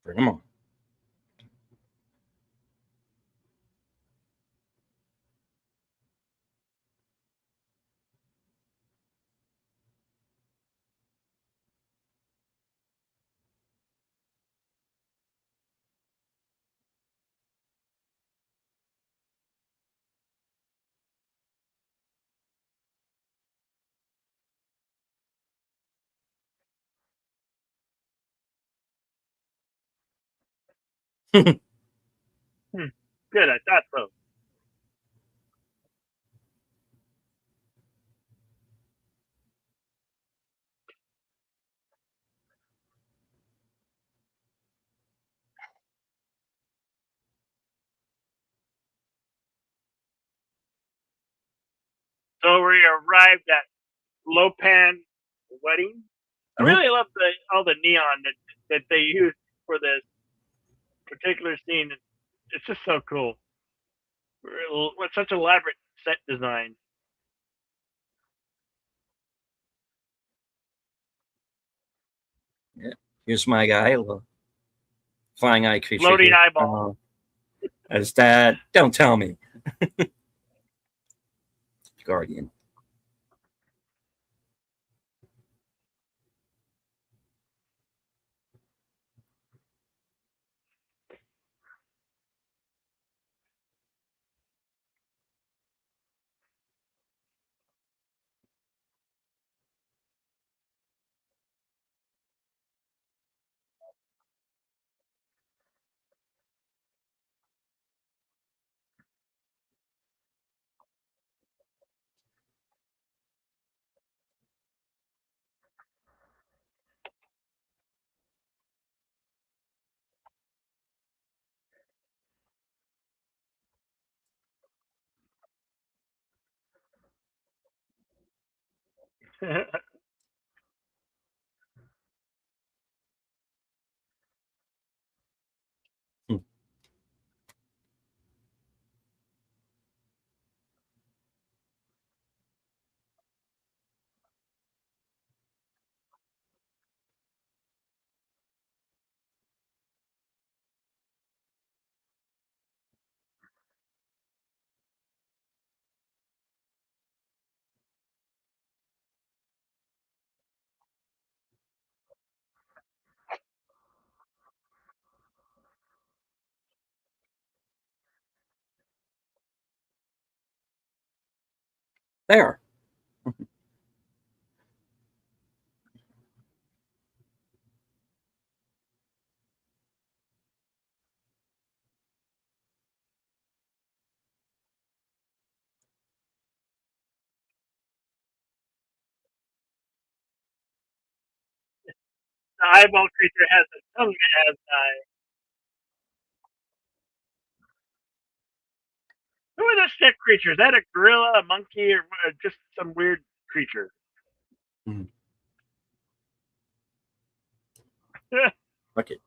Bring them on. Hmm. Good, I thought so. So we arrived at Lopan wedding. I Mhm. really love all the neon that they used for this particular scene. It's just so cool. With such elaborate set design. Yeah. Here's my guy, little flying eye creature Floating here. eyeball. As that, don't tell me, Guardian. Hmm. There. The eyeball creature has a tongue that has who is this stick creature? Is that a gorilla, a monkey, or just some weird creature? Mhm. Okay.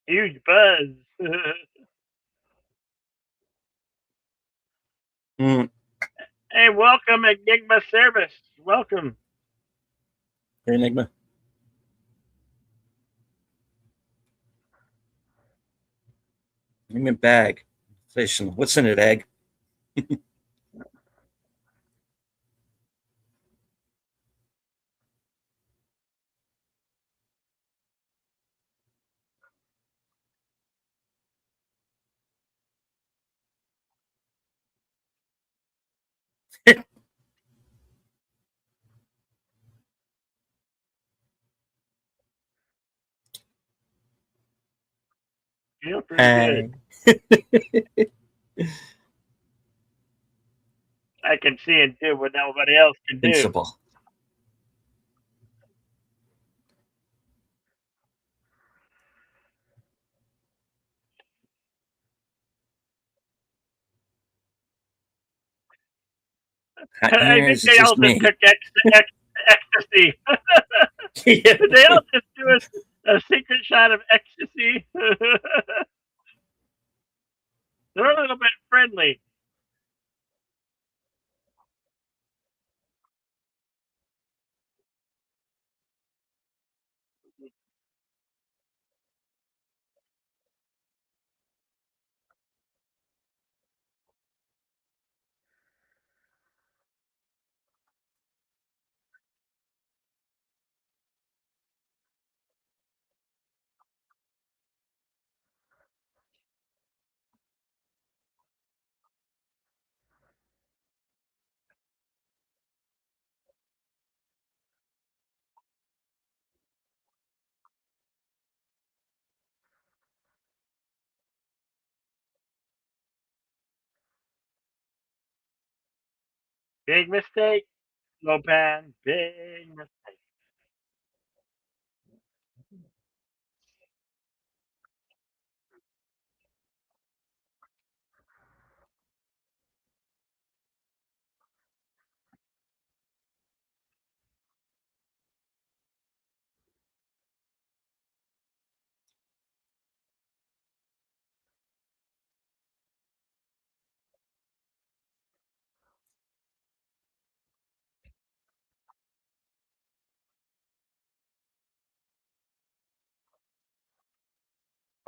Huge buzz. Mm. Hey, welcome, Enigma Service. Welcome. Enigma. Enigma bag. Station. What's in it, egg? Feel pretty good. Hey. I can see and do what nobody else can do. Invincible. I think Is it they all just just me? took ecstasy. Yeah. Did they all just do a secret shot of ecstasy? They're a little bit friendly. Big mistake, Lopan. Big mistake.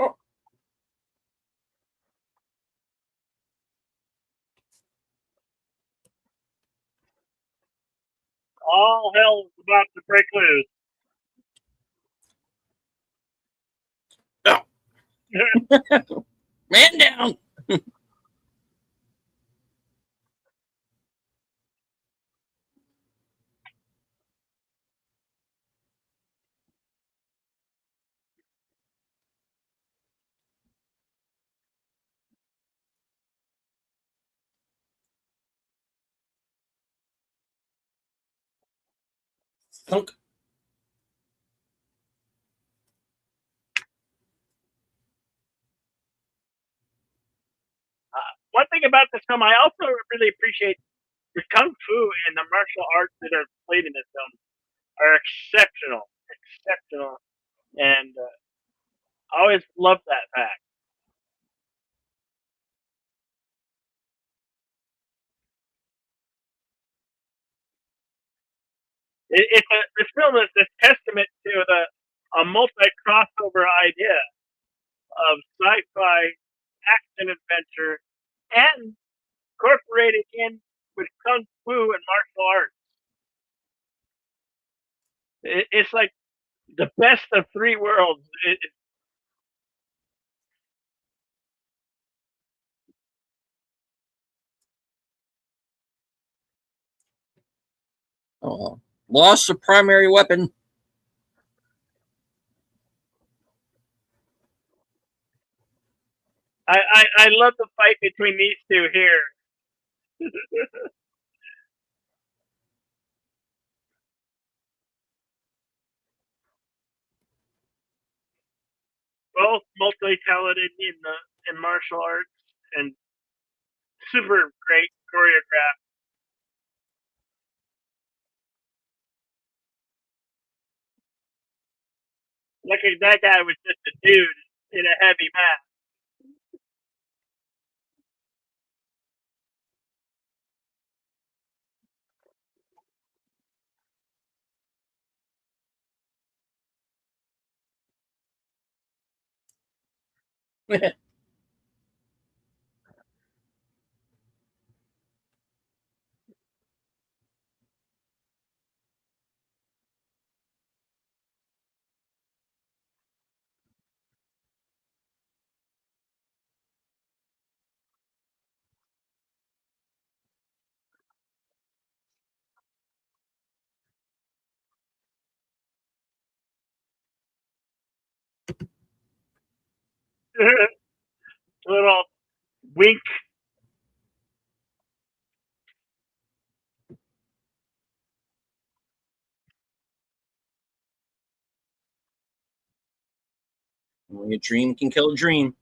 Oh, All hell's about to break loose. oh, man down. Thunk. One thing about this film, I also really appreciate the kung fu and the martial arts that are played in this film are exceptional, exceptional, and I always loved that fact. This film is this testament to the a multi crossover idea of sci-fi, action adventure, and incorporated in with kung fu and martial arts. It's like the best of three worlds. Oh, lost a primary weapon. I love the fight between these two here. Both multi-talented in martial arts and super great choreographed. Like that guy was just a dude in a heavy mask. Little wink. Only a dream can kill a dream.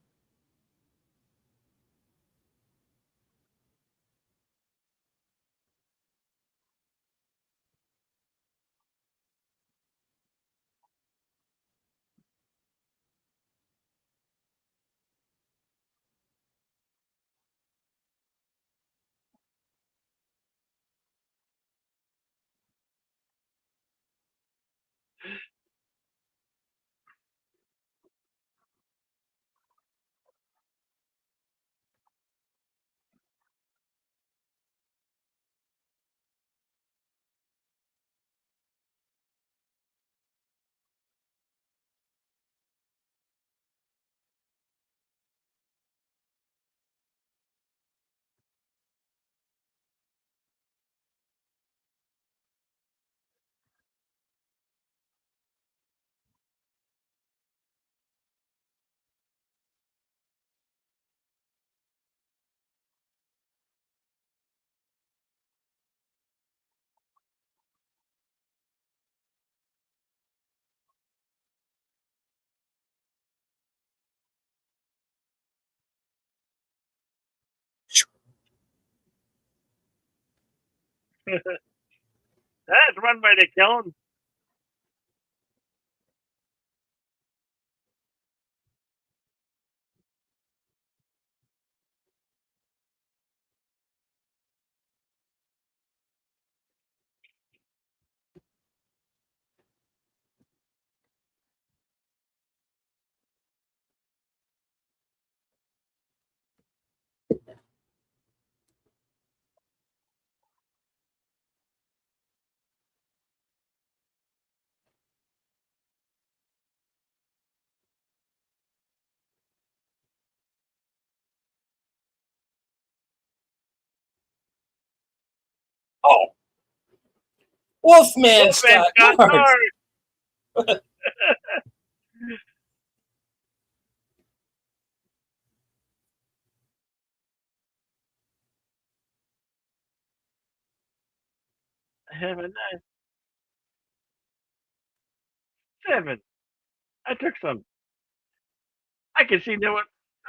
That's one way to kill him. Oh, Wolfman's Wolfman's got got cars. cars. Have a nice 7. I took some. I can see no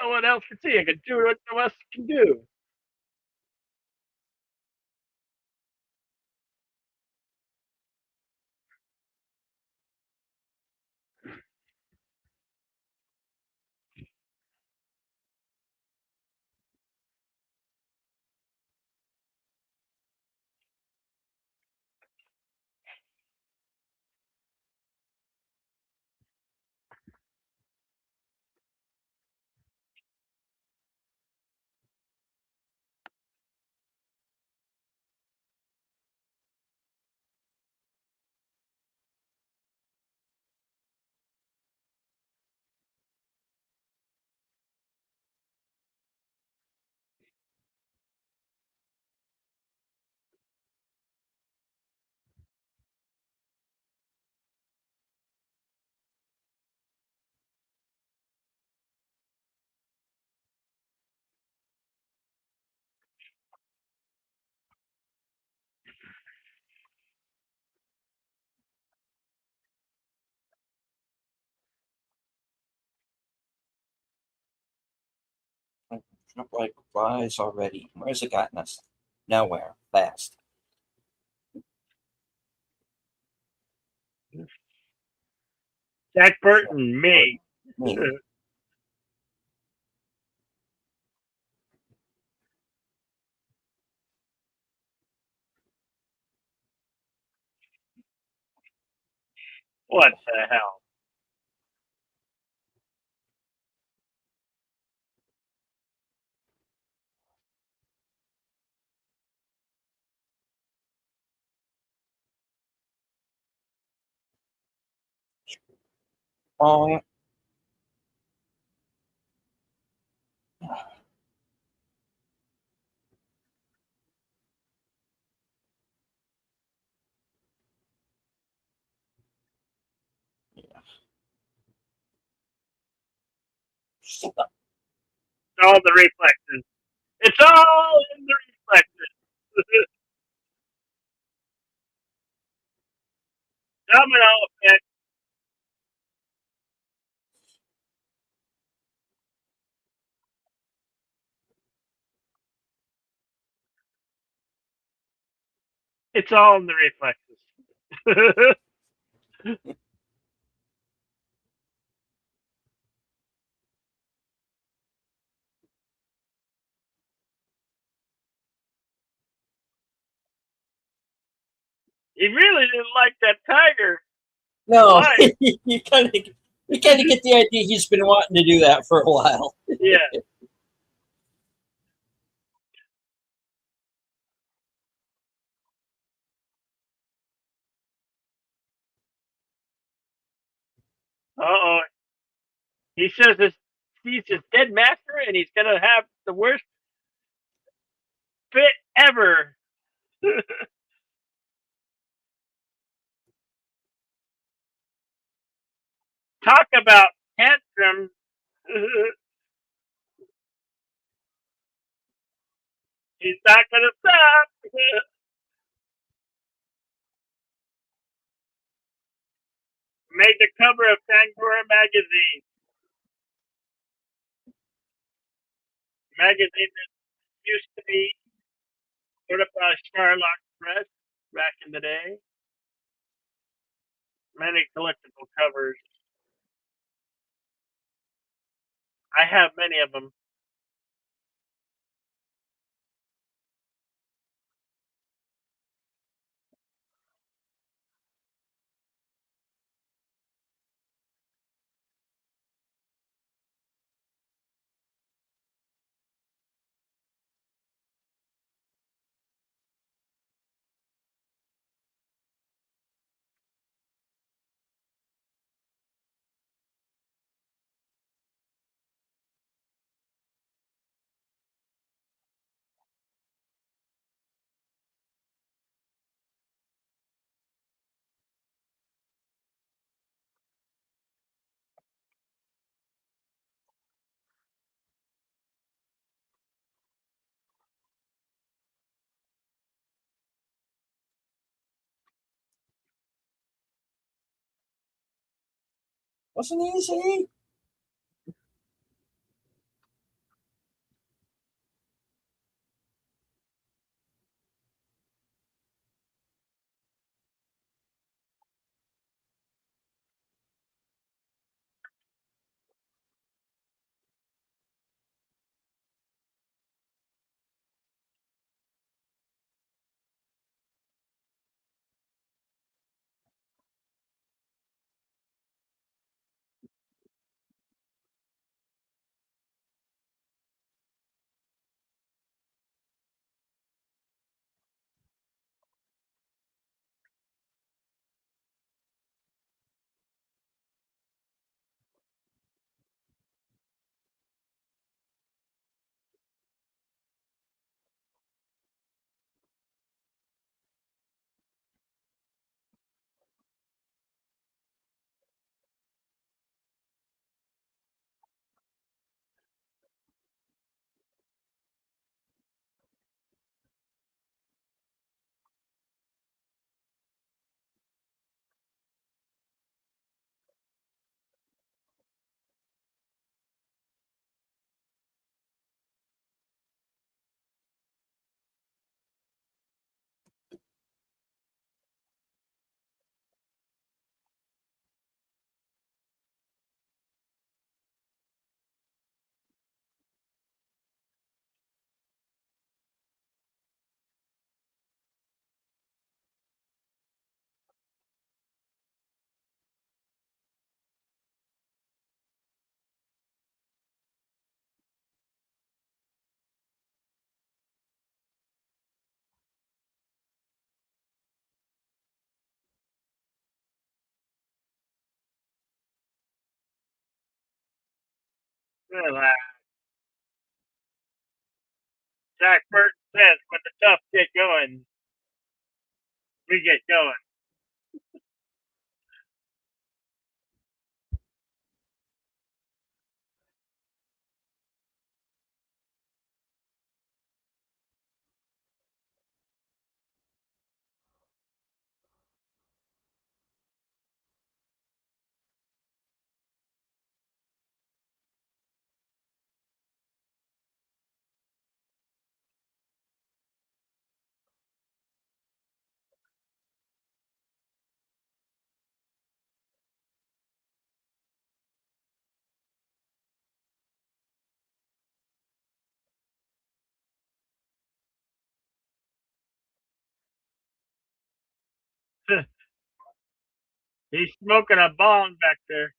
one else can see. I can do what no one else can do. Jump like flies already. Where's it gotten us? Nowhere. Fast. Jack Sure. Burton, me. Me. What the hell? Oh, yeah. All the reflexes. It's all in the reflexes. Domino effect. It's all in the reflexes. He really didn't like that tiger No, alive. you kind of get the idea he's been wanting to do that for a while. Yeah. Uh-oh. He says he's his dead master and he's gonna have the worst fit ever. Talk about tantrum. He's not gonna stop. Made the cover of Fangora magazine. Magazine that used to be sort of a Sherlock press back in the day. Many collectible covers. I have many of them. Wasn't easy. Well, Jack Burton says, when the tough get going, we get going. He's smoking a bong back there.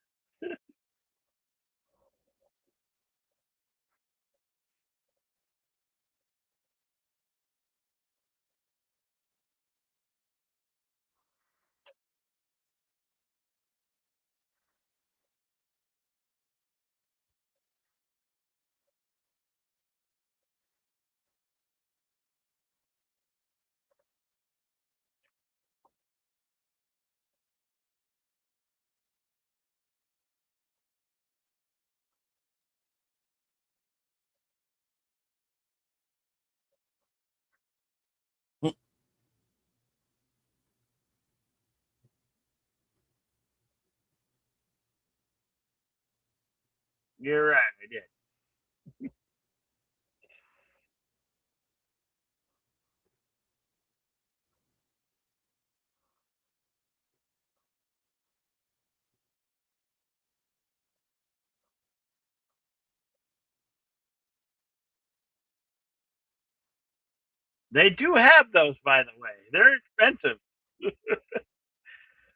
You're right, I did. They do have those, by the way. They're expensive.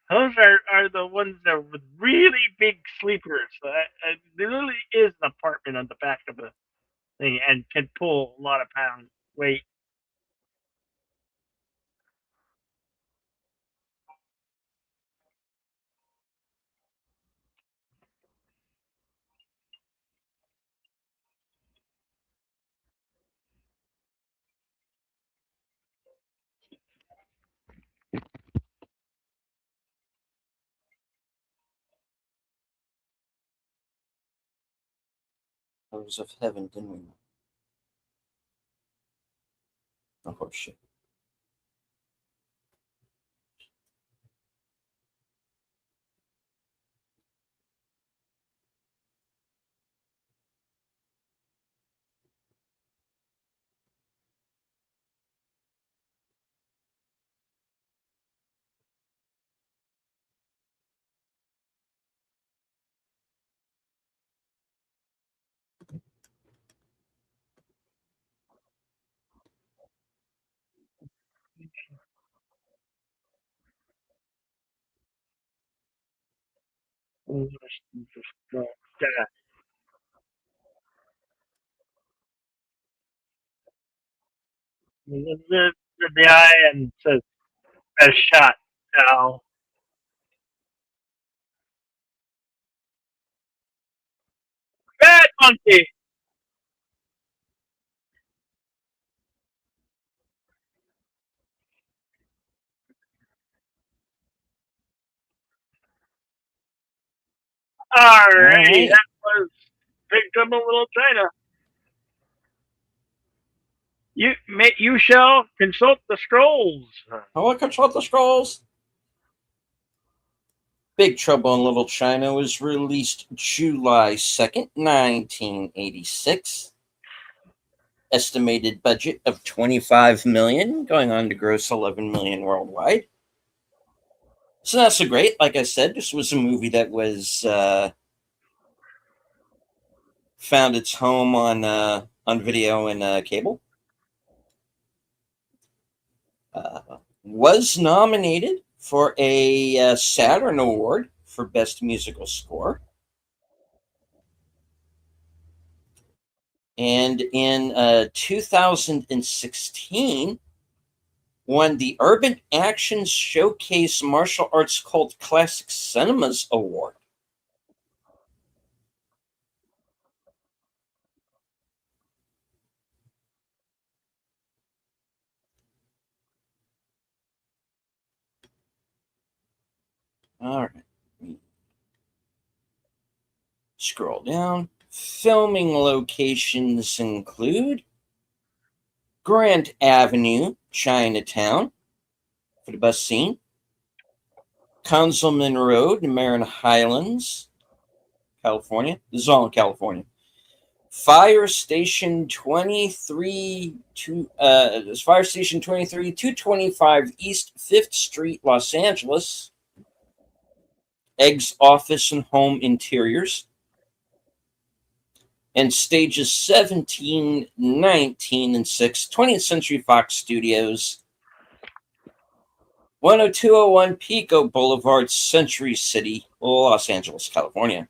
Those are the ones that are with really big sleepers. There really is an apartment on the back of the thing and can pull a lot of pounds weight. Rose of Heaven, didn't we? Oh, shit. The eye and says, "Best shot, Al." Bad monkey. All Alrighty, right. that was Big Trouble in Little China. You shall consult the scrolls. I will consult the scrolls. Big Trouble in Little China was released July 2nd, 1986. Estimated budget of 25 million, going on to gross 11 million worldwide. So not so great. Like I said, this was a movie that was found its home on video and cable. Was nominated for a Saturn Award for Best Musical Score. And in 2016, won the Urban Action Showcase Martial Arts Cult Classic Cinemas Award. All right. Scroll down. Filming locations include Grant Avenue, Chinatown, for the bus scene. Councilman Road, Marin Highlands, California. This is all in California. Fire Station 23 Fire Station 23 225 East 5th Street, Los Angeles. Eggs office and home interiors. And stages 17, 19, and 6, 20th Century Fox Studios, 10201 Pico Boulevard, Century City, Los Angeles, California.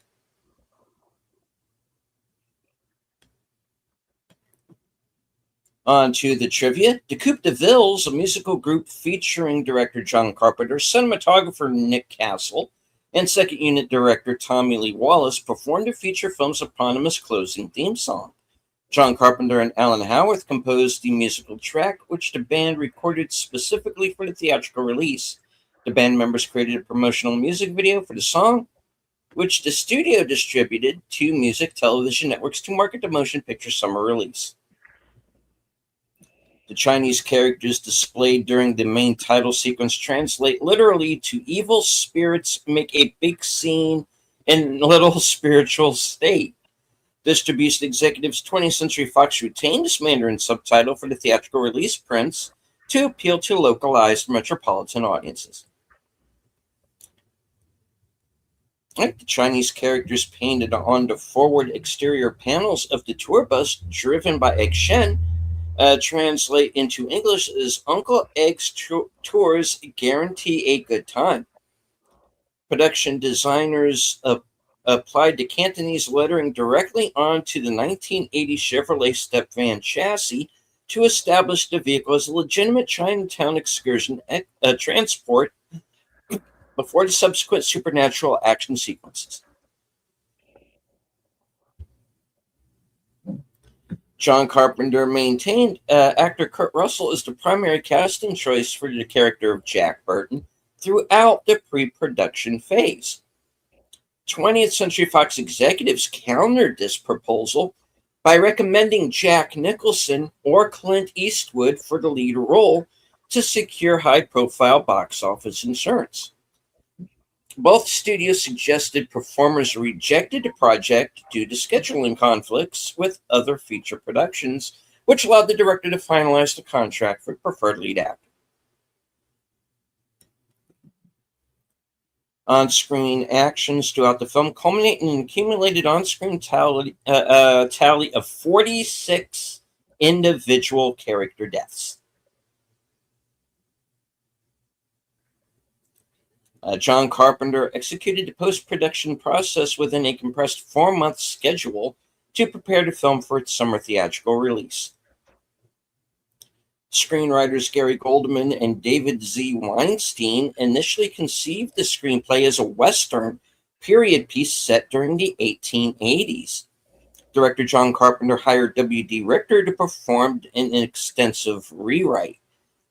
On to the trivia. De Coupe de Villes, a musical group featuring director John Carpenter, cinematographer Nick Castle, and second unit director Tommy Lee Wallace, performed the feature film's eponymous closing theme song. John Carpenter and Alan Howarth composed the musical track, which the band recorded specifically for the theatrical release. The band members created a promotional music video for the song, which the studio distributed to music television networks to market the motion picture summer release. The Chinese characters displayed during the main title sequence translate literally to "evil spirits make a big scene in little spiritual state." Distribution executives 20th Century Fox retained this Mandarin subtitle for the theatrical release prints to appeal to localized metropolitan audiences. The Chinese characters painted on the forward exterior panels of the tour bus driven by Egg Shen translate into English as Uncle Egg's tours guarantee a good time. Production designers applied the Cantonese lettering directly onto the 1980 Chevrolet step van chassis to establish the vehicle as a legitimate Chinatown excursion transport before the subsequent supernatural action sequences. John Carpenter maintained actor Kurt Russell as the primary casting choice for the character of Jack Burton throughout the pre-production phase. 20th Century Fox executives countered this proposal by recommending Jack Nicholson or Clint Eastwood for the lead role to secure high-profile box office insurance. Both studios suggested performers rejected the project due to scheduling conflicts with other feature productions, which allowed the director to finalize the contract for preferred lead actor. On-screen actions throughout the film culminate in an accumulated on-screen tally of 46 individual character deaths. John Carpenter executed the post-production process within a compressed 4-month schedule to prepare the film for its summer theatrical release. Screenwriters Gary Goldman and David Z. Weinstein initially conceived the screenplay as a Western period piece set during the 1880s. Director John Carpenter hired W.D. Richter to perform an extensive rewrite,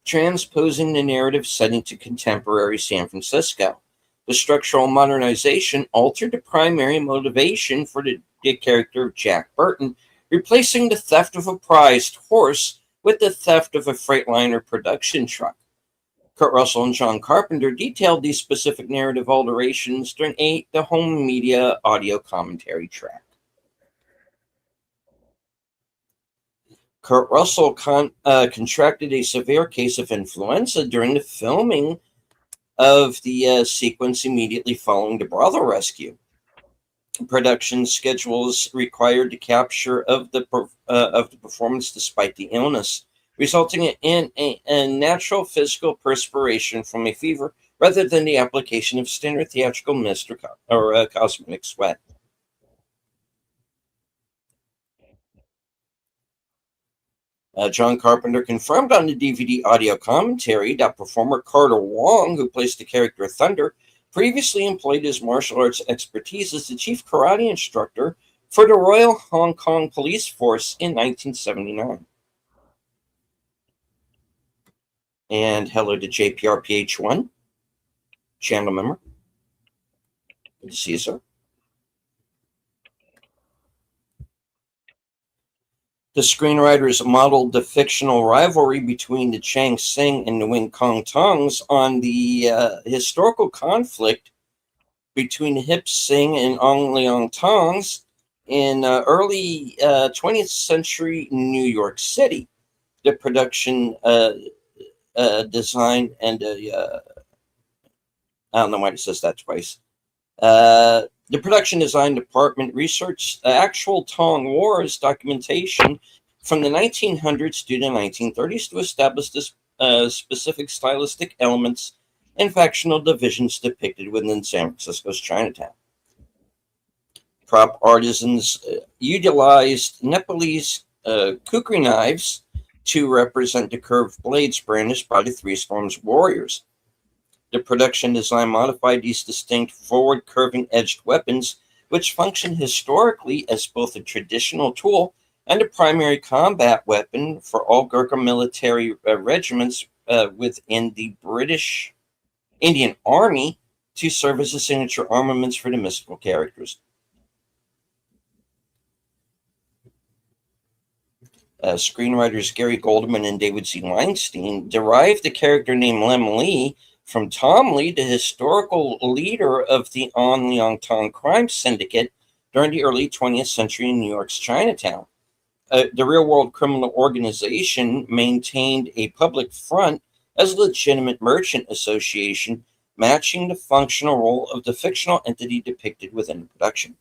transposing the narrative setting to contemporary San Francisco. The structural modernization altered the primary motivation for the character of Jack Burton, replacing the theft of a prized horse with the theft of a Freightliner production truck. Kurt Russell and John Carpenter detailed these specific narrative alterations during the home media audio commentary track. Kurt Russell contracted a severe case of influenza during the filming of the sequence immediately following the brothel rescue. Production schedules required the capture of the performance despite the illness, resulting in a natural physical perspiration from a fever rather than the application of standard theatrical mist or cosmetic sweat. John Carpenter confirmed on the DVD audio commentary that performer Carter Wong, who plays the character Thunder, previously employed his martial arts expertise as the chief karate instructor for the Royal Hong Kong Police Force in 1979. And hello to JPRPH1, channel member. Good to see you, sir. The screenwriters modeled the fictional rivalry between the Chang Sing and the Wing Kong Tongs on the historical conflict between the Hip Sing and Ong Leong Tongs in early 20th century New York City. The production design and I don't know why it says that twice. The production design department researched actual Tong Wars documentation from the 1900s to the 1930s to establish this specific stylistic elements and factional divisions depicted within San Francisco's Chinatown. Prop artisans utilized Nepalese kukri knives to represent the curved blades brandished by the Three Storms warriors. The production design modified these distinct forward curving edged weapons, which function historically as both a traditional tool and a primary combat weapon for all Gurkha military regiments within the British Indian Army to serve as the signature armaments for the mystical characters. Screenwriters Gary Goldman and David Z. Weinstein derived the character name Lem Lee from Tom Lee, the historical leader of the An Leong Tong crime syndicate during the early 20th century in New York's Chinatown. The real-world criminal organization maintained a public front as a legitimate merchant association, matching the functional role of the fictional entity depicted within the production.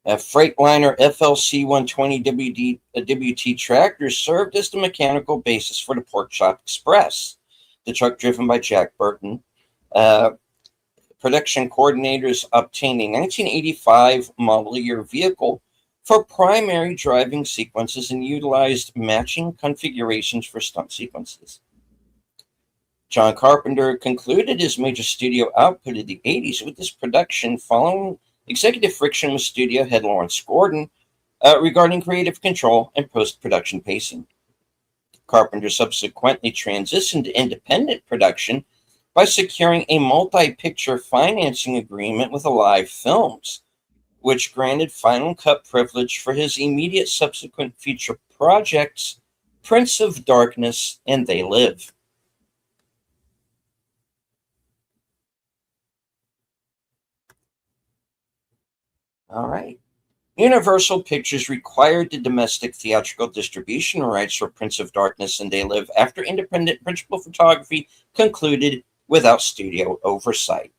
A Freightliner FLC 120 WT tractor served as the mechanical basis for the Pork Chop Express, the truck driven by Jack Burton. Uh, Production coordinators obtained a 1985 model year vehicle for primary driving sequences and utilized matching configurations for stunt sequences. John Carpenter concluded his major studio output of the 80s with this production following executive friction with studio head Lawrence Gordon regarding creative control and post-production pacing. Carpenter subsequently transitioned to independent production by securing a multi-picture financing agreement with Alive Films, which granted final cut privilege for his immediate subsequent feature projects, Prince of Darkness and They Live. All right. Universal Pictures required the domestic theatrical distribution rights for Prince of Darkness and They Live after independent principal photography concluded without studio oversight.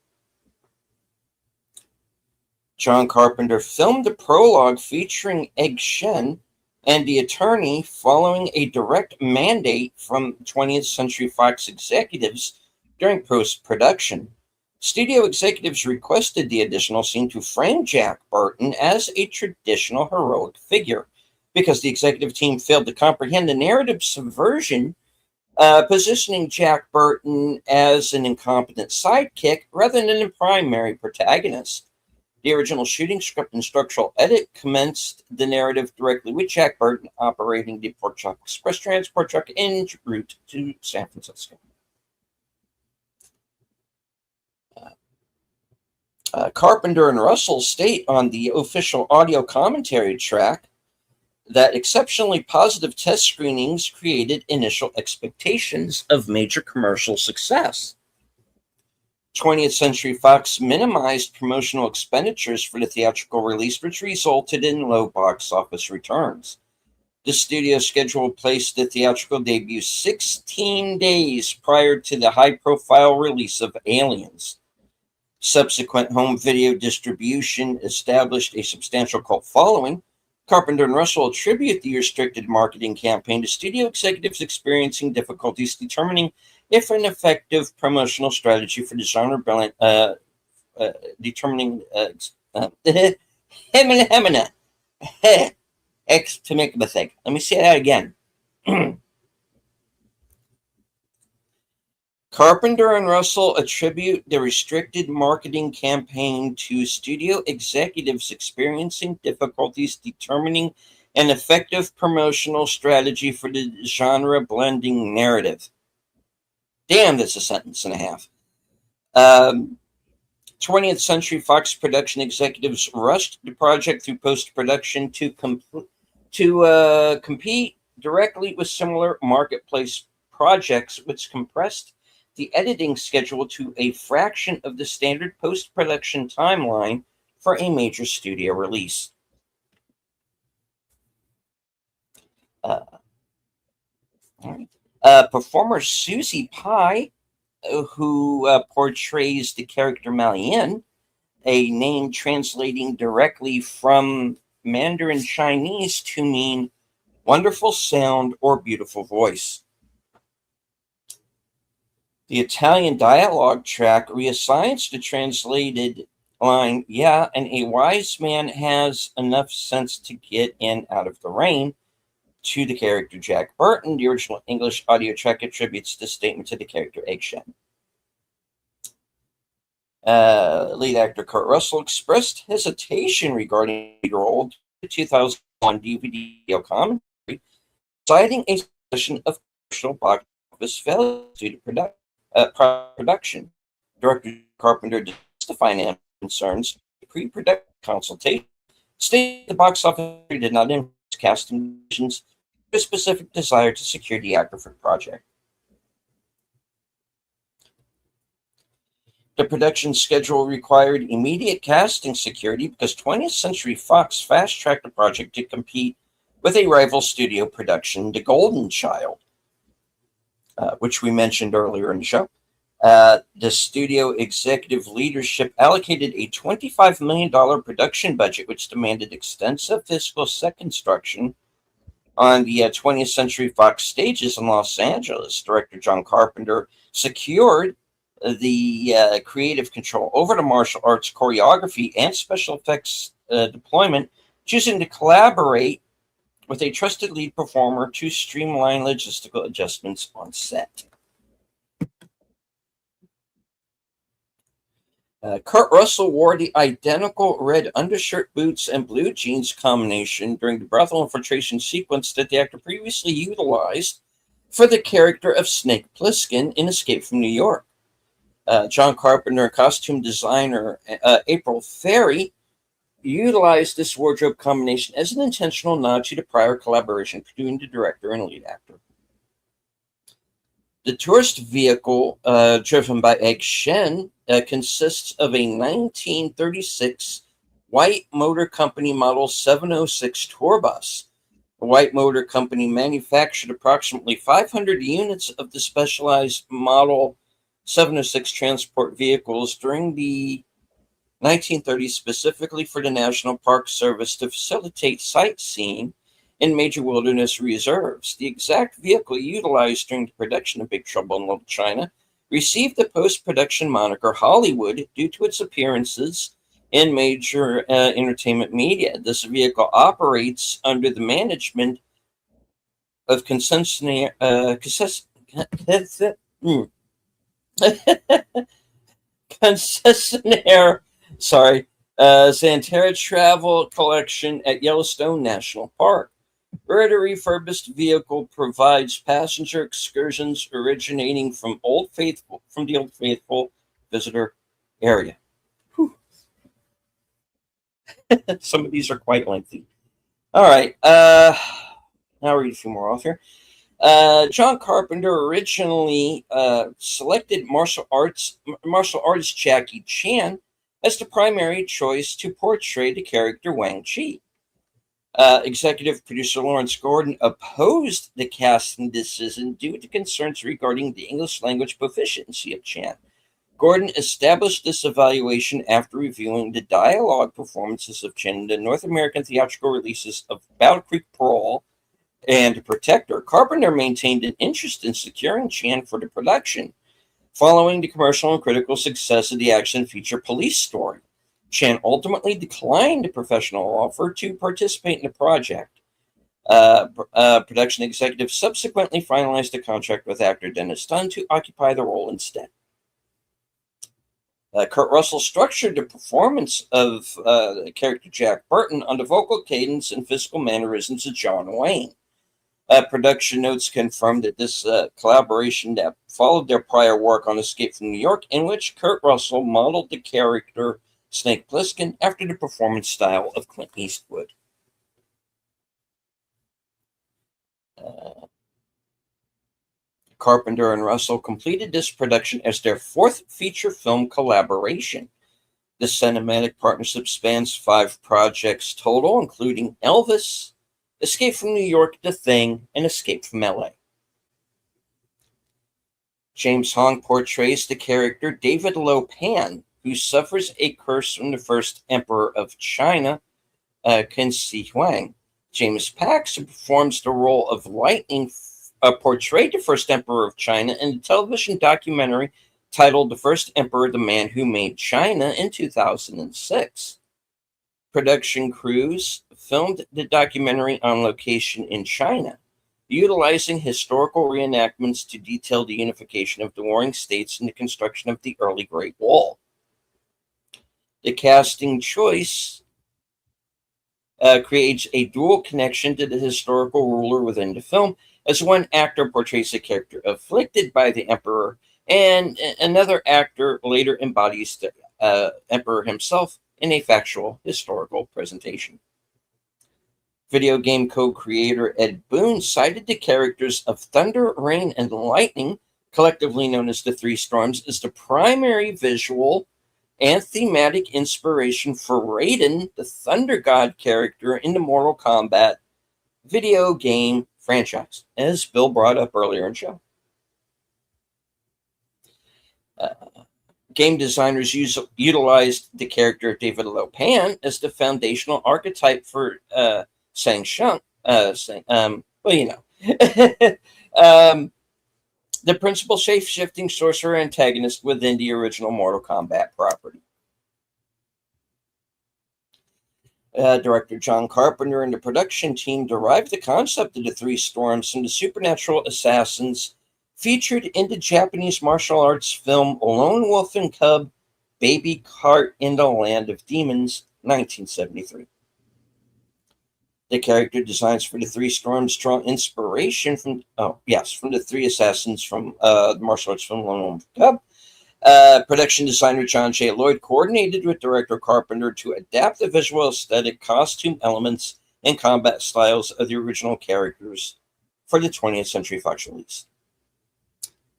John Carpenter filmed the prologue featuring Egg Shen and the attorney following a direct mandate from 20th Century Fox executives during post-production. Studio executives requested the additional scene to frame Jack Burton as a traditional heroic figure because the executive team failed to comprehend the narrative subversion, positioning Jack Burton as an incompetent sidekick rather than a primary protagonist. The original shooting script and structural edit commenced the narrative directly with Jack Burton operating the Pork Chop Express transport truck en route to San Francisco. Carpenter and Russell state on the official audio commentary track that exceptionally positive test screenings created initial expectations of major commercial success. 20th Century Fox minimized promotional expenditures for the theatrical release, which resulted in low box office returns. The studio schedule placed the theatrical debut 16 days prior to the high-profile release of Aliens. Subsequent home video distribution established a substantial cult following. Carpenter and Russell attribute the restricted marketing campaign to studio executives experiencing difficulties determining if an effective promotional strategy for the genre determining X to make a mistake. Let me say that again. Carpenter and Russell attribute the restricted marketing campaign to studio executives experiencing difficulties determining an effective promotional strategy for the genre blending narrative. Damn, that's a sentence and a half. 20th Century Fox production executives rushed the project through post-production to compete directly with similar marketplace projects, which compressed the editing schedule to a fraction of the standard post-production timeline for a major studio release. Performer Susie Pye, who portrays the character Malian, a name translating directly from Mandarin Chinese to mean wonderful sound or beautiful voice. The Italian dialogue track reassigns the translated line, yeah, and a wise man has enough sense to get in out of the rain, to the character Jack Burton. The original English audio track attributes this statement to the character Egg Shen. Lead actor Kurt Russell expressed hesitation regarding the role to the 2001 DVD commentary, citing a suspicion of commercial box office failure due to production. Director Carpenter discussed the financial concerns pre-production consultation, stating the box office did not influence casting decisions, a specific desire to secure the actor for the project. The production schedule required immediate casting security because 20th Century Fox fast-tracked the project to compete with a rival studio production, The Golden Child, which we mentioned earlier in the show. The studio executive leadership allocated a $25 million production budget, which demanded extensive physical set construction on the 20th Century Fox stages in Los Angeles. Director John Carpenter secured the creative control over the martial arts choreography and special effects deployment, choosing to collaborate with a trusted lead performer to streamline logistical adjustments on set. Kurt Russell wore the identical red undershirt, boots, and blue jeans combination during the brothel infiltration sequence that the actor previously utilized for the character of Snake Plissken in Escape from New York. John Carpenter costume designer April Ferry utilized this wardrobe combination as an intentional nod to the prior collaboration between the director and lead actor. The tourist vehicle driven by Egg Shen consists of a 1936 White Motor Company Model 706 tour bus. The White Motor Company manufactured approximately 500 units of the specialized Model 706 transport vehicles during the 1930s, specifically for the National Park Service to facilitate sightseeing in major wilderness reserves. The exact vehicle utilized during the production of Big Trouble in Little China received the post-production moniker Hollywood due to its appearances in major entertainment media. This vehicle operates under the management of concessionaire Xanterra Travel Collection at Yellowstone National Park, where the refurbished vehicle provides passenger excursions originating from the Old Faithful visitor area. Some of these are quite lengthy. All right, now I'll read a few more off here. John Carpenter originally selected martial artist Jackie Chan as the primary choice to portray the character Wang Chi. Executive producer Lawrence Gordon opposed the casting decision due to concerns regarding the English language proficiency of Chan. Gordon established this evaluation after reviewing the dialogue performances of Chan in the North American theatrical releases of Battle Creek Brawl and Protector. Carpenter maintained an interest in securing Chan for the production, following the commercial and critical success of the action feature Police Story. Chan ultimately declined the professional offer to participate in the project. Production executive subsequently finalized a contract with actor Dennis Dunn to occupy the role instead. Kurt Russell structured the performance of the character Jack Burton on the vocal cadence and physical mannerisms of John Wayne. Production notes confirmed that this collaboration that followed their prior work on Escape from New York, in which Kurt Russell modeled the character Snake Plissken after the performance style of Clint Eastwood. Carpenter and Russell completed this production as their fourth feature film collaboration. The cinematic partnership spans 5 projects total, including Elvis, Escape from New York, The Thing, and Escape from LA. James Hong portrays the character David Lo Pan, who suffers a curse from the first emperor of China, Qin Shi Huang. James Paxton performs the role of Lightning, portrayed the first emperor of China in the television documentary titled The First Emperor, The Man Who Made China in 2006. Production crews filmed the documentary on location in China, utilizing historical reenactments to detail the unification of the warring states and the construction of the early Great Wall. The casting choice creates a dual connection to the historical ruler within the film, as one actor portrays a character afflicted by the emperor, and another actor later embodies the emperor himself in a factual historical presentation. Video game co-creator Ed Boon cited the characters of Thunder, Rain, and Lightning, collectively known as the Three Storms, as the primary visual and thematic inspiration for Raiden, the Thunder God character in the Mortal Kombat video game franchise, as Bill brought up earlier in the show. Uh, Game designers utilized the character of David Lopan as the foundational archetype for Sang Sheng. Well, you know. The principal shape-shifting sorcerer antagonist within the original Mortal Kombat property. Director John Carpenter and the production team derived the concept of the Three Storms from the supernatural assassins featured in the Japanese martial arts film Lone Wolf and Cub, Baby Cart in the Land of Demons, 1973. The character designs for the Three Storms draw inspiration from the three assassins from the martial arts film Lone Wolf and Cub. Production designer John J. Lloyd coordinated with director Carpenter to adapt the visual aesthetic, costume elements, and combat styles of the original characters for the 20th Century Fox release.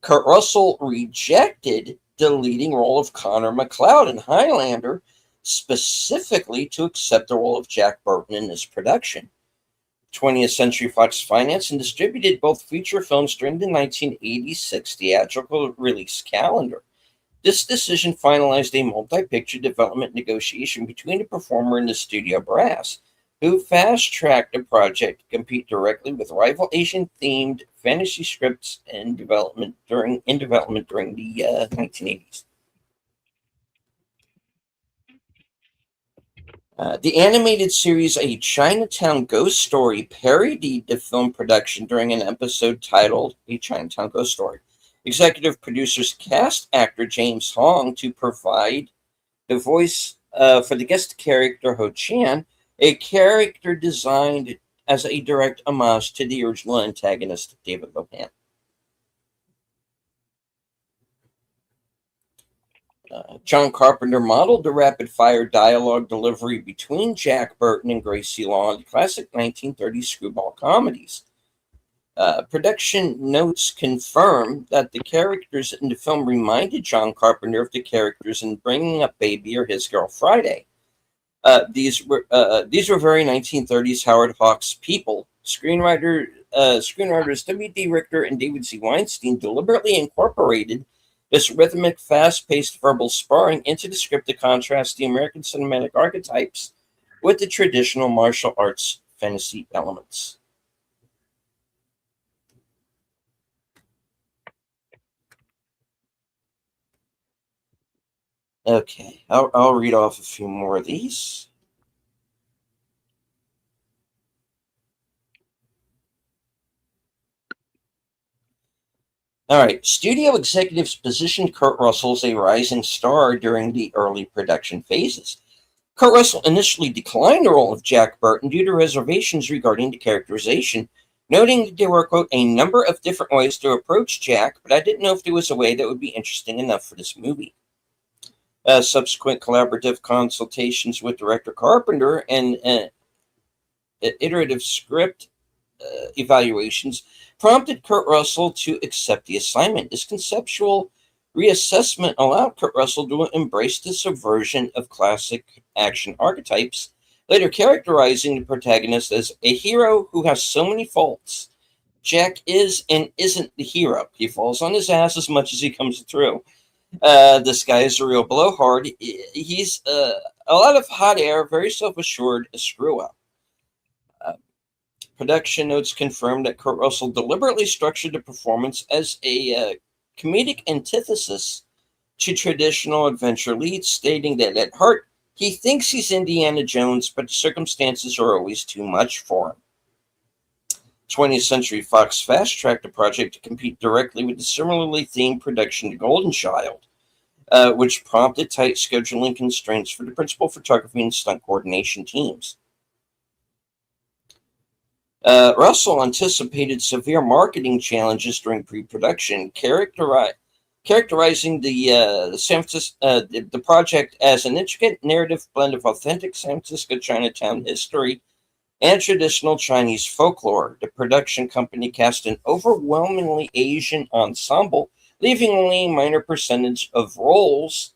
Kurt Russell rejected the leading role of Connor McLeod in Highlander, specifically to accept the role of Jack Burton in this production. 20th Century Fox financed and distributed both feature films during the 1986 theatrical release calendar. This decision finalized a multi-picture development negotiation between the performer and the studio brass, who fast-tracked the project to compete directly with rival Asian-themed fantasy scripts in development during the 1980s. The animated series A Chinatown Ghost Story parodied the film production during an episode titled A Chinatown Ghost Story. Executive producers cast actor James Hong to provide the voice for the guest character Ho Chan, a character designed as a direct homage to the original antagonist David Lopan. John Carpenter modeled the rapid-fire dialogue delivery between Jack Burton and Gracie Law in classic 1930s screwball comedies. Production notes confirm that the characters in the film reminded John Carpenter of the characters in Bringing Up Baby or His Girl Friday. These were very 1930s Howard Hawks people. Screenwriters W.D. Richter and David C. Weinstein deliberately incorporated this rhythmic, fast-paced verbal sparring into the script to contrast the American cinematic archetypes with the traditional martial arts fantasy elements. Okay, I'll read off a few more of these. All right, studio executives positioned Kurt Russell as a rising star during the early production phases. Kurt Russell initially declined the role of Jack Burton due to reservations regarding the characterization, noting that there were, quote, a number of different ways to approach Jack, but I didn't know if there was a way that would be interesting enough for this movie. Subsequent collaborative consultations with director Carpenter and iterative script evaluations prompted Kurt Russell to accept the assignment. This conceptual reassessment allowed Kurt Russell to embrace the subversion of classic action archetypes, later characterizing the protagonist as a hero who has so many faults. Jack is and isn't the hero. He falls on his ass as much as he comes through. This guy is a real blowhard. He's a lot of hot air, very self-assured, a screw-up. Production notes confirm that Kurt Russell deliberately structured the performance as a comedic antithesis to traditional adventure leads, stating that at heart, he thinks he's Indiana Jones, but the circumstances are always too much for him. 20th Century Fox fast-tracked the project to compete directly with the similarly themed production The Golden Child, which prompted tight scheduling constraints for the principal photography and stunt coordination teams. Russell anticipated severe marketing challenges during pre-production, characterizing the project as an intricate narrative blend of authentic San Francisco Chinatown history and traditional Chinese folklore. The production company cast an overwhelmingly Asian ensemble, leaving only a minor percentage of roles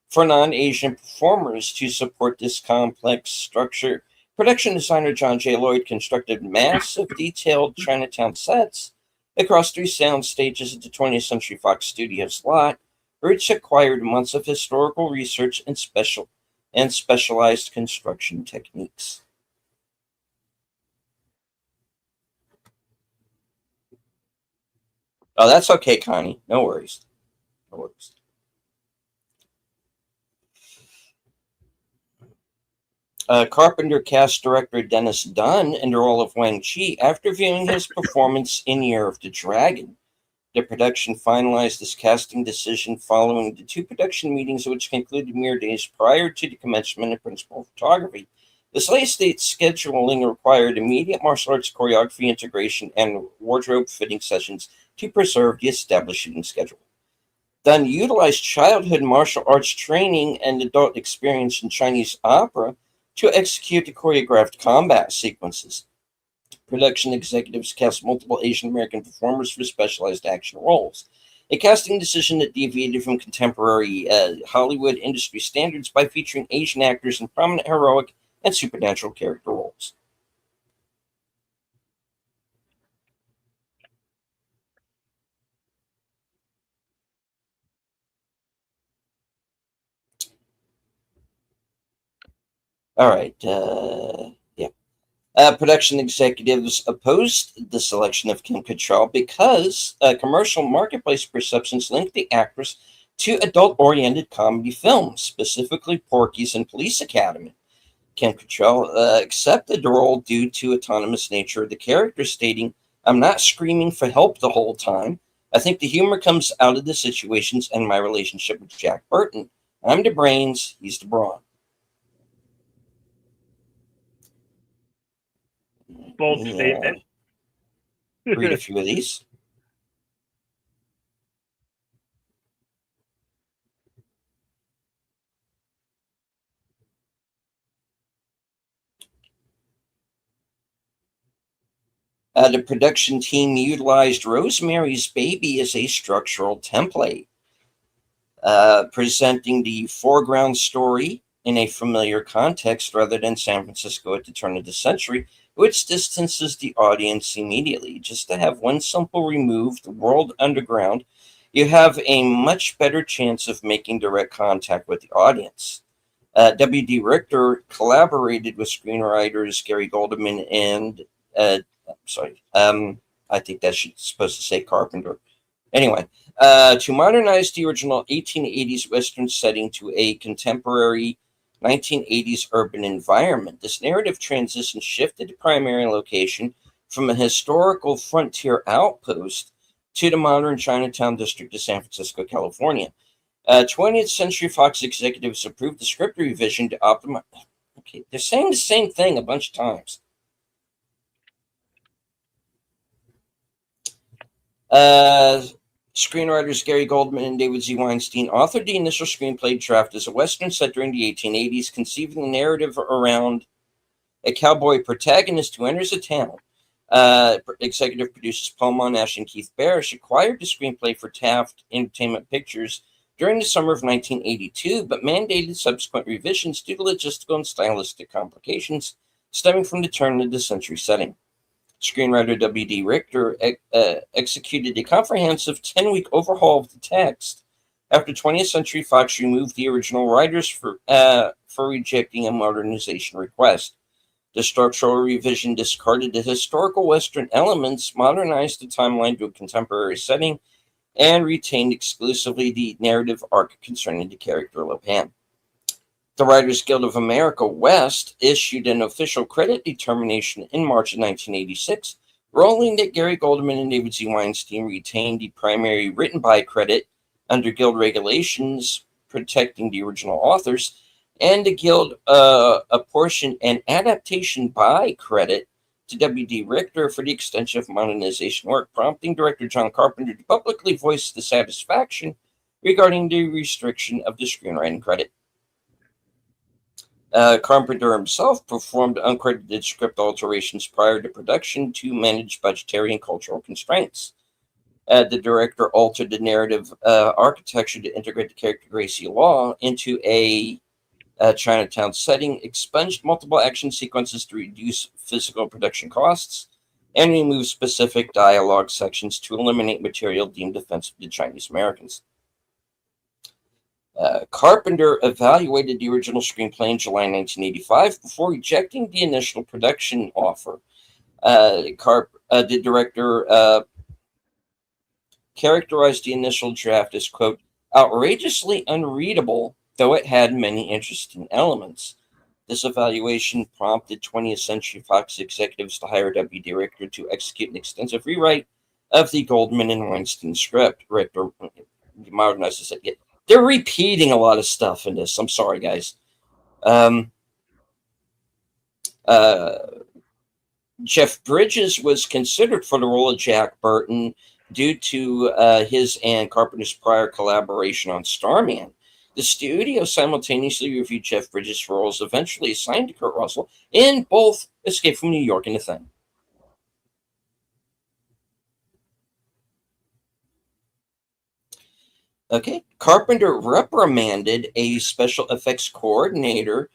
for non-Asian performers to support this complex structure. Production designer John J. Lloyd constructed massive, detailed Chinatown sets across 3 sound stages at the 20th Century Fox Studios lot, which required months of historical research and specialized construction techniques. Oh, that's okay, Connie. No worries. No worries. Carpenter cast director Dennis Dunn in the role of Wang Chi after viewing his performance in Year of the Dragon. The production finalized this casting decision following the two production meetings, which concluded mere days prior to the commencement of principal photography. This late-stage scheduling required immediate martial arts choreography integration and wardrobe fitting sessions to preserve the established shooting schedule. Dunn utilized childhood martial arts training and adult experience in Chinese opera to execute the choreographed combat sequences. Production executives cast multiple Asian American performers for specialized action roles, a casting decision that deviated from contemporary Hollywood industry standards by featuring Asian actors in prominent heroic and supernatural character roles. All right. Yeah. Production executives opposed the selection of Kim Cattrall because commercial marketplace perceptions linked the actress to adult-oriented comedy films, specifically Porky's and Police Academy. Kim Cattrall accepted the role due to autonomous nature of the character, stating, "I'm not screaming for help the whole time. I think the humor comes out of the situations and my relationship with Jack Burton. I'm the brains, he's the brawn." Bold Yeah, statement. read a few of these. The production team utilized Rosemary's Baby as a structural template, presenting the foreground story in a familiar context rather than San Francisco at the turn of the century, which distances the audience immediately. Just to have one simple remove, the world underground, you have a much better chance of making direct contact with the audience. W.D. Richter collaborated with screenwriters Gary Goldman and sorry, I think that's supposed to say Carpenter. Anyway, to modernize the original 1880s Western setting to a contemporary 1980s urban environment, this narrative transition shifted the primary location from a historical frontier outpost to the modern Chinatown district of San Francisco, California. 20th Century Fox executives approved the script revision to optimize. Okay, they're saying the same thing a bunch of times. Uh, Screenwriters Gary Goldman and David Z. Weinstein authored the initial screenplay draft as a Western set during the 1880s, conceiving the narrative around a cowboy protagonist who enters a town. Executive producers Paul Monash and Keith Barish acquired the screenplay for Taft Entertainment Pictures during the summer of 1982, but mandated subsequent revisions due to logistical and stylistic complications stemming from the turn of the century setting. Screenwriter W.D. Richter executed a comprehensive 10-week overhaul of the text after 20th Century Fox removed the original writers for rejecting a modernization request. The structural revision discarded the historical Western elements, modernized the timeline to a contemporary setting, and retained exclusively the narrative arc concerning the character Lopan. The Writers Guild of America West issued an official credit determination in March of 1986, ruling that Gary Goldman and David Z. Weinstein retained the primary written by credit under Guild regulations protecting the original authors, and the Guild apportioned an adaptation by credit to W.D. Richter for the extension of modernization work, prompting director John Carpenter to publicly voice dissatisfaction regarding the restriction of the screenwriting credit. Carpenter himself performed uncredited script alterations prior to production to manage budgetary and cultural constraints. The director altered the narrative architecture to integrate the character Gracie Law into a Chinatown setting, expunged multiple action sequences to reduce physical production costs, and removed specific dialogue sections to eliminate material deemed offensive to Chinese Americans. Carpenter evaluated the original screenplay in July 1985 before rejecting the initial production offer. The director characterized the initial draft as, quote, outrageously unreadable, though it had many interesting elements. This evaluation prompted 20th Century Fox executives to hire W. Director to execute an extensive rewrite of the Goldman and Weinstein script. Richter modernized it. They're repeating a lot of stuff in this. I'm sorry, guys. Um, uh, Jeff Bridges was considered for the role of Jack Burton due to his and Carpenter's prior collaboration on Starman. The studio simultaneously reviewed Jeff Bridges for roles eventually assigned to Kurt Russell in both Escape from New York and The Thing. Okay, Carpenter reprimanded a special effects coordinator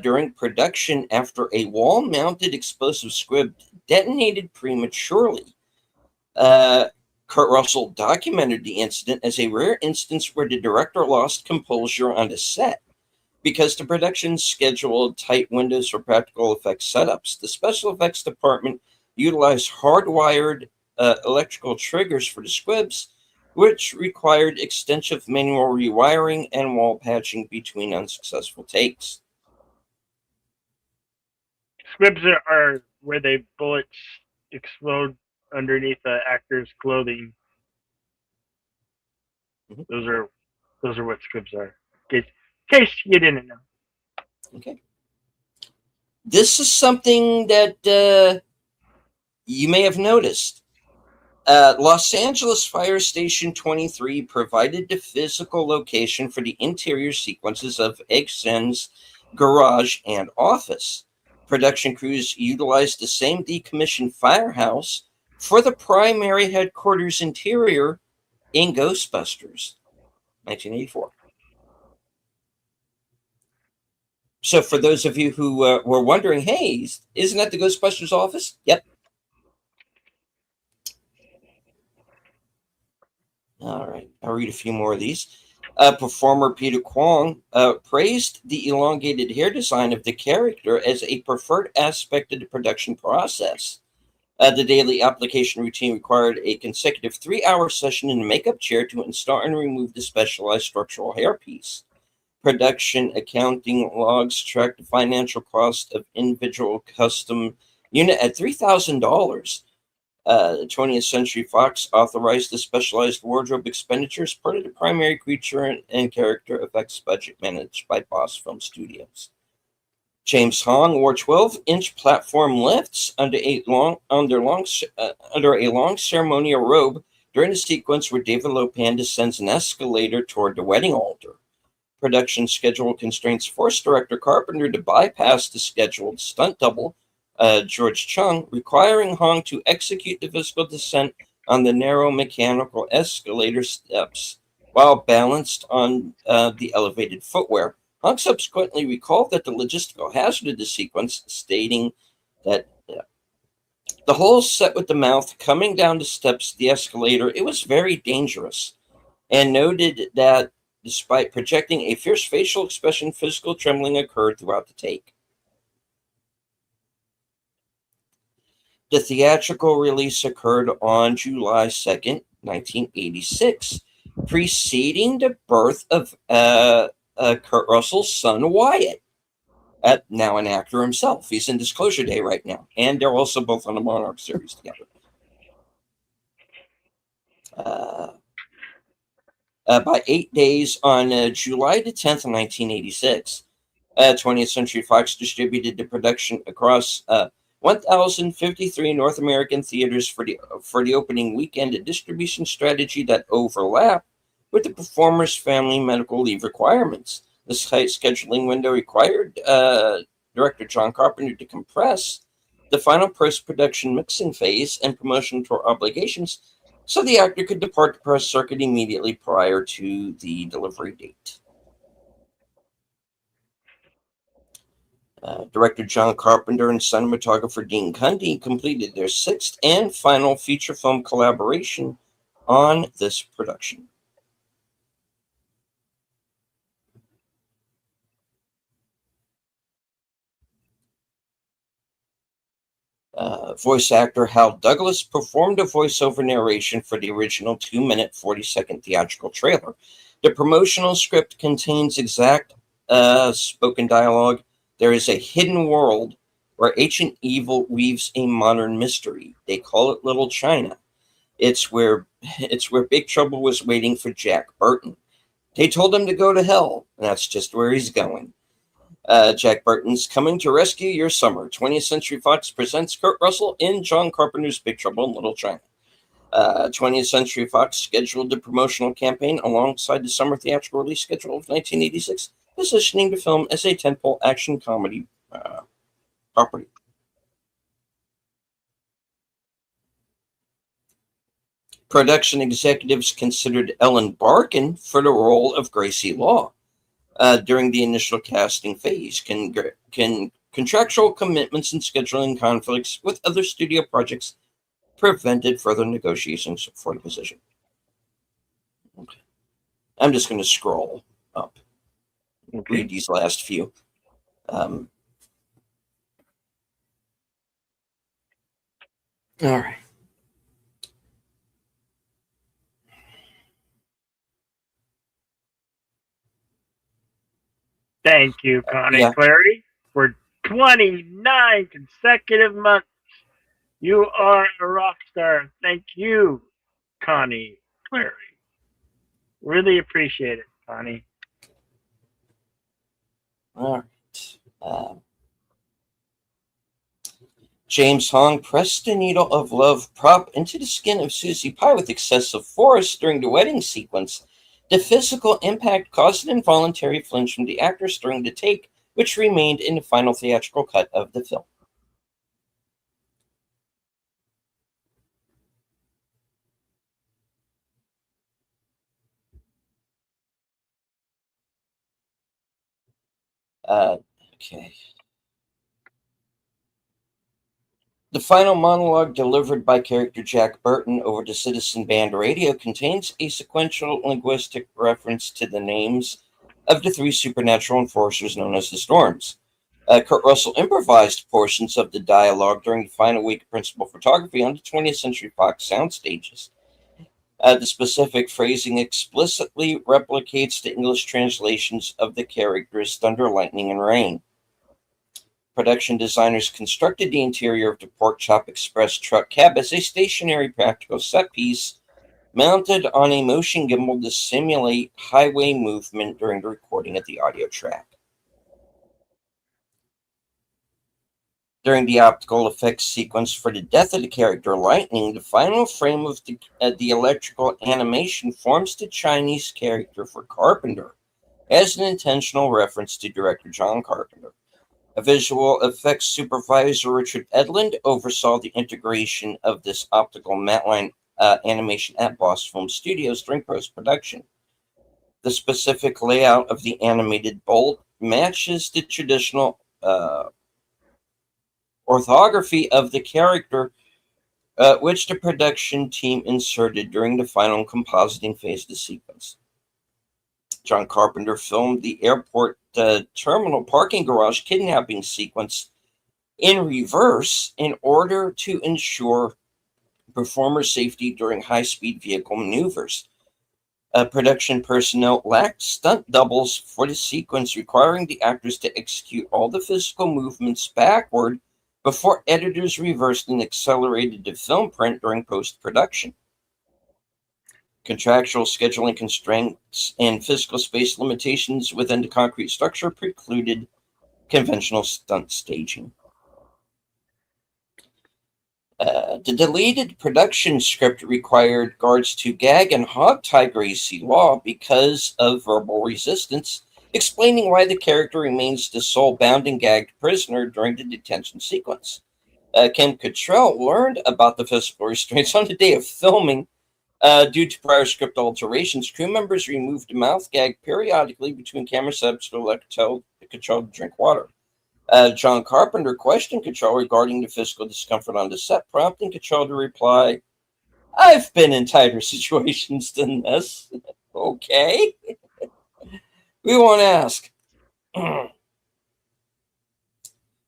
during production after a wall-mounted explosive squib detonated prematurely. Uh, Kurt Russell documented the incident as a rare instance where the director lost composure on the set. Because the production scheduled tight windows for practical effects setups, the special effects department utilized hardwired electrical triggers for the squibs, which required extensive manual rewiring and wall patching between unsuccessful takes. Squibs are where the bullets explode underneath the actor's clothing. Mm-hmm. Those are what squibs are. In case you didn't know. Okay. This is something that you may have noticed. Los Angeles Fire Station 23 provided the physical location for the interior sequences of Egg Sen's garage and office. Production crews utilized the same decommissioned firehouse for the primary headquarters interior in Ghostbusters, 1984. So, for those of you who were wondering, hey, isn't that the Ghostbusters office? Yep. All right, I'll read a few more of these. Performer Peter Kwong praised the elongated hair design of the character as a preferred aspect of the production process. The daily application routine required a consecutive 3-hour session in a makeup chair to install and remove the specialized structural hairpiece. Production accounting logs tracked the financial cost of individual custom unit at $3,000. 20th Century Fox authorized the specialized wardrobe expenditures part of the primary creature and character effects budget managed by Boss Film Studios. James Hong wore 12-inch platform lifts under a long ceremonial robe during the sequence where David Lopan descends an escalator toward the wedding altar. Production schedule constraints forced director Carpenter to bypass the scheduled stunt double, George Chung, requiring Hong to execute the physical descent on the narrow mechanical escalator steps while balanced on the elevated footwear. Hong subsequently recalled that the logistical hazard of the sequence, stating that the hole set with the mouth coming down the steps of the escalator, it was very dangerous, and noted that despite projecting a fierce facial expression, physical trembling occurred throughout the take. The theatrical release occurred on July 2nd, 1986, preceding the birth of Kurt Russell's son, Wyatt, now an actor himself. He's in Disclosure Day right now, and they're also both on the Monarch series together. By 8 days on July the 10th, 1986, 20th Century Fox distributed the production across 1,053 North American theaters for the opening weekend, a distribution strategy that overlapped with the performer's family medical leave requirements. This tight scheduling window required director John Carpenter to compress the final post-production mixing phase and promotional tour obligations so the actor could depart the press circuit immediately prior to the delivery date. Director John Carpenter and cinematographer Dean Cundy completed their sixth and final feature film collaboration on this production. Voice actor Hal Douglas performed a voiceover narration for the original 2-minute, 40-second theatrical trailer. The promotional script contains exact spoken dialogue. There is a hidden world where ancient evil weaves a modern mystery. They call it Little China. It's where Big Trouble was waiting for Jack Burton. They told him to go to hell, and that's just where he's going. Jack Burton's coming to rescue your summer. 20th Century Fox presents Kurt Russell in John Carpenter's Big Trouble in Little China. 20th Century Fox scheduled the promotional campaign alongside the summer theatrical release schedule of 1986, positioning the film as a tentpole action comedy property. Production executives considered Ellen Barkin for the role of Gracie Law. During the initial casting phase, contractual commitments and scheduling conflicts with other studio projects prevented further negotiations for the position. Okay. I'm just going to scroll up, read these last few. All right. Thank you, Connie Yeah. Clarity, for 29 consecutive months. You are a rock star. Thank you, Connie Clarity. Really appreciate it, Connie. All right. James Hong pressed the needle of love prop into the skin of Susie Pie with excessive force during the wedding sequence. The physical impact caused an involuntary flinch from the actress during the take, which remained in the final theatrical cut of the film. Okay. The final monologue delivered by character Jack Burton over the Citizen Band radio contains a sequential linguistic reference to the names of the three supernatural enforcers known as the Storms. Kurt Russell improvised portions of the dialogue during the final week of principal photography on the 20th Century Fox sound stages. The specific phrasing explicitly replicates the English translations of the characters Thunder, Lightning, and Rain. Production designers constructed the interior of the Pork Chop Express truck cab as a stationary practical set piece mounted on a motion gimbal to simulate highway movement during the recording of the audio track. During the optical effects sequence for the death of the character Lightning, the final frame of the electrical animation forms the Chinese character for Carpenter as an intentional reference to director John Carpenter. A visual effects supervisor, Richard Edlund, oversaw the integration of this optical matte-line animation at Boss Film Studios during post-production. The specific layout of the animated bolt matches the traditional orthography of the character, which the production team inserted during the final compositing phase of the sequence. John Carpenter filmed the airport terminal parking garage kidnapping sequence in reverse in order to ensure performer safety during high-speed vehicle maneuvers. Production personnel lacked stunt doubles for the sequence, requiring the actors to execute all the physical movements backward before editors reversed and accelerated the film print during post-production. Contractual scheduling constraints and physical space limitations within the concrete structure precluded conventional stunt staging. The deleted production script required guards to gag and hogtie Gracie Law because of verbal resistance, explaining why the character remains the sole bound and gagged prisoner during the detention sequence. Kim Cattrall learned about the physical restraints on the day of filming. Due to prior script alterations, crew members removed the mouth gag periodically between camera sets to let Cattrall drink water. John Carpenter questioned Cattrall regarding the physical discomfort on the set, prompting Cattrall to reply, "I've been in tighter situations than this." Okay. We won't ask.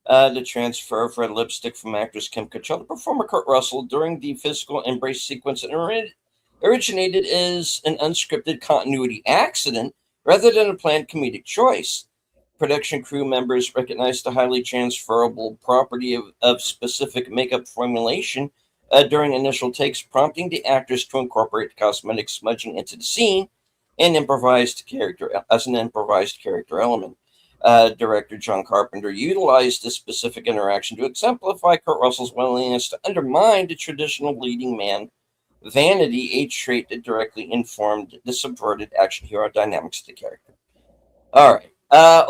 The transfer of red lipstick from actress Kim Cattrall to performer Kurt Russell during the physical embrace sequence originated as an unscripted continuity accident rather than a planned comedic choice. Production crew members recognized the highly transferable property of specific makeup formulation during initial takes, prompting the actors to incorporate cosmetic smudging into the scene and improvised character as an improvised character element. Director John Carpenter utilized this specific interaction to exemplify Kurt Russell's willingness to undermine the traditional leading man vanity, a trait that directly informed the subverted action hero dynamics of the character. All right.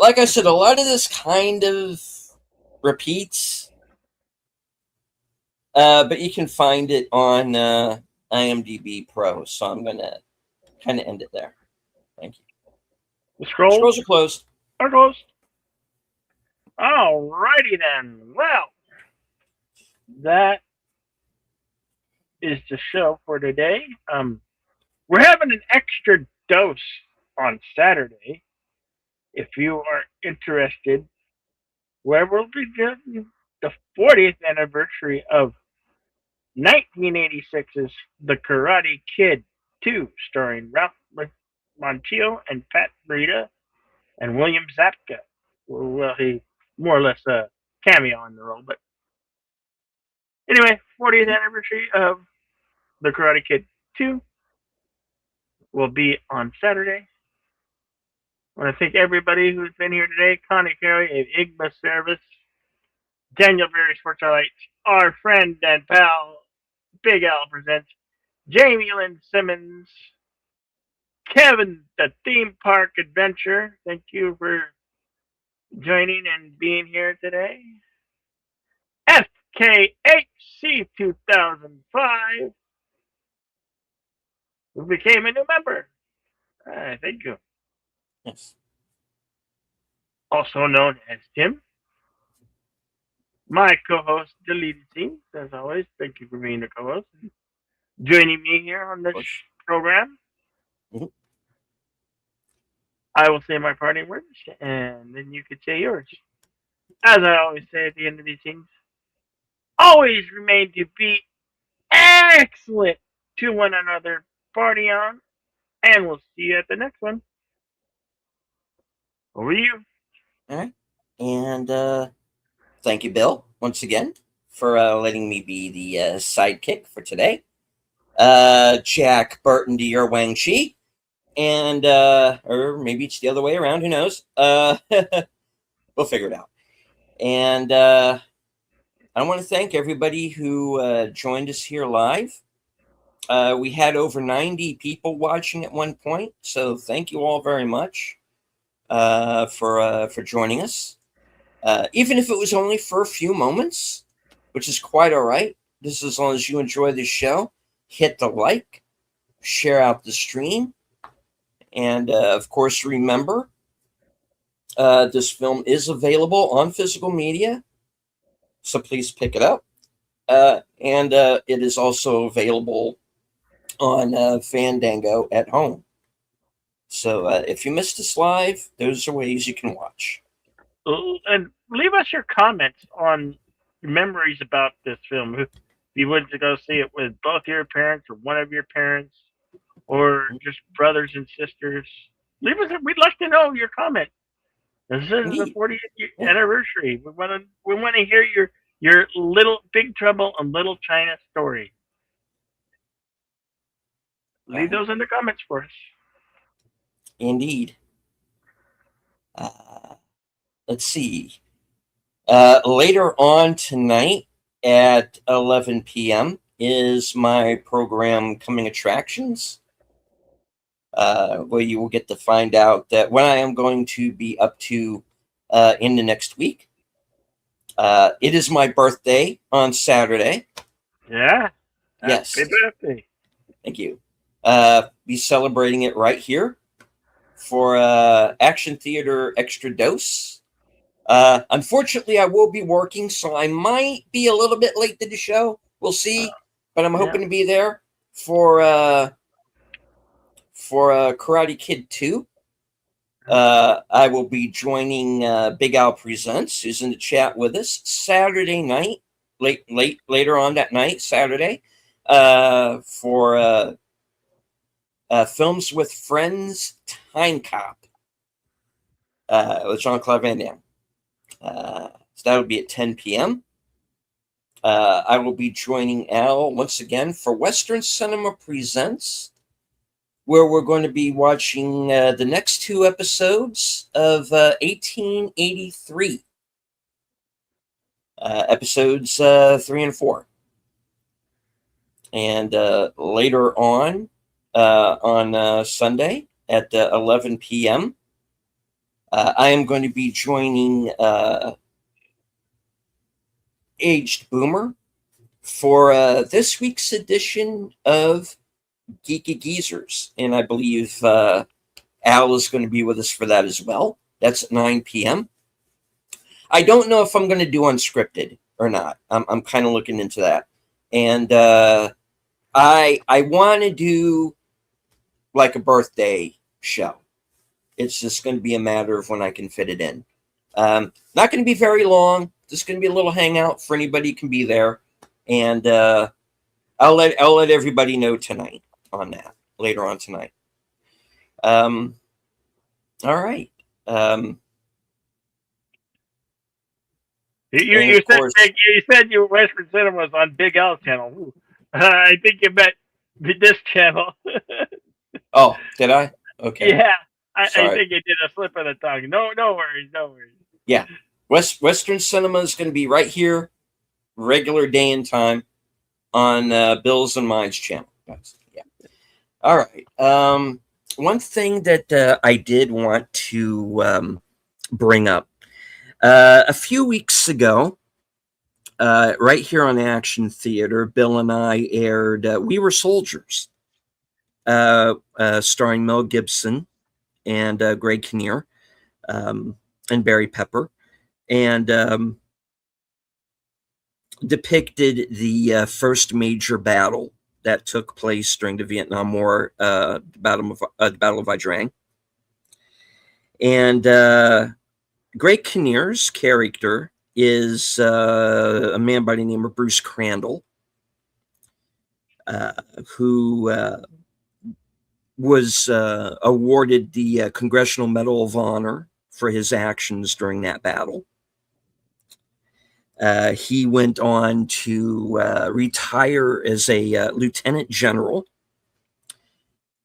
Like I said, a lot of this kind of repeats, but you can find it on IMDb Pro. So I'm going to kind of end it there. Thank you. The scrolls Scrolls are closed. are closed. Alrighty then. Well, that is the show for today. We're having an extra dose on Saturday. If you are interested, where we'll be doing the 40th anniversary of 1986's The Karate Kid 2, starring Ralph Macchio and Pat Morita and William Zabka. Well, he more or less a cameo in the role, but anyway, 40th anniversary of The Karate Kid 2 will be on Saturday. I want to thank everybody who's been here today. Connie Carey of Igma Service, Daniel Berry Sports Highlights, our friend and pal Big Al Presents, Jamie Lynn Simmons, Kevin the Theme Park Adventure. Thank you for joining and being here today. FKHC 2005, who became a new member. Thank you. Yes. Also known as Tim. My co-host, Deleted Scenes, as always. Thank you for being the co-host. Joining me here on this program. Mm-hmm. I will say my parting words, and then you could say yours. As I always say at the end of these things, always remain to be excellent to one another. Party on, and we'll see you at the next one. Over to you. All right. And thank you, Bill, once again, for letting me be the sidekick for today. Jack Burton to your Wang Chi. And, or maybe it's the other way around. Who knows? We'll figure it out. And I want to thank everybody who joined us here live. We had over 90 people watching at one point. So thank you all very much for joining us. Even if it was only for a few moments, which is quite all right. This is as long as you enjoy this show. Hit the like, share out the stream, and of course, remember this film is available on physical media, so please pick it up. And it is also available on Fandango at home. So if you missed this live, those are ways you can watch. And leave us your comments on memories about this film. If you went to go see it with both your parents or one of your parents or just brothers and sisters, leave us. We'd like to know your comment. This is the 40th anniversary. We want to hear your little Big Trouble in Little China story. Leave those in the comments for us. Indeed. Let's see. Later on tonight at 11 p.m. is my program Coming Attractions, where you will get to find out that what I am going to be up to in the next week. It is my birthday on Saturday. Yeah. Yes. Happy birthday. Thank you. Be celebrating it right here for Action Theater Extra Dose. Unfortunately, I will be working, so I might be a little bit late to the show. We'll see, but I'm hoping to be there for Karate Kid 2. I will be joining Big Al Presents, who's in the chat with us Saturday night, later on that night, Saturday, for Films with Friends Time Cop with Jean Claude Van Damme. So that would be at 10 p.m. I will be joining Al once again for Western Cinema Presents, where we're going to be watching the next two episodes of 1883, episodes 3 and 4. And later on Sunday at 11 p.m., I am going to be joining Aged Boomer for this week's edition of Geeky Geezers. And I believe Al is going to be with us for that as well. That's at 9 p.m. I don't know if I'm going to do unscripted or not. I'm kind of looking into that. And I want to do like a birthday show. It's just going to be a matter of when I can fit it in. Not going to be very long. Just going to be a little hangout for anybody who can be there. And I'll let everybody know tonight on that, later on tonight. All right. You said you Western Cinema was on Big L's channel. Ooh. I think you meant this channel. Oh, did I? Okay. Yeah, I Sorry. think you did a slip of the tongue. No worries, no worries. Yeah, Western Cinema is going to be right here, regular day and time, on Bill's and mine's channel. Yeah. All right. One thing that I did want to bring up a few weeks ago, right here on Action Theater, Bill and I aired "We Were Soldiers," starring Mel Gibson and Greg Kinnear and Barry Pepper, and depicted the first major battle that took place during the Vietnam War, the Battle of Vai Drang. And Greg Kinnear's character is a man by the name of Bruce Crandall, who was awarded the Congressional Medal of Honor for his actions during that battle. He went on to retire as a lieutenant general.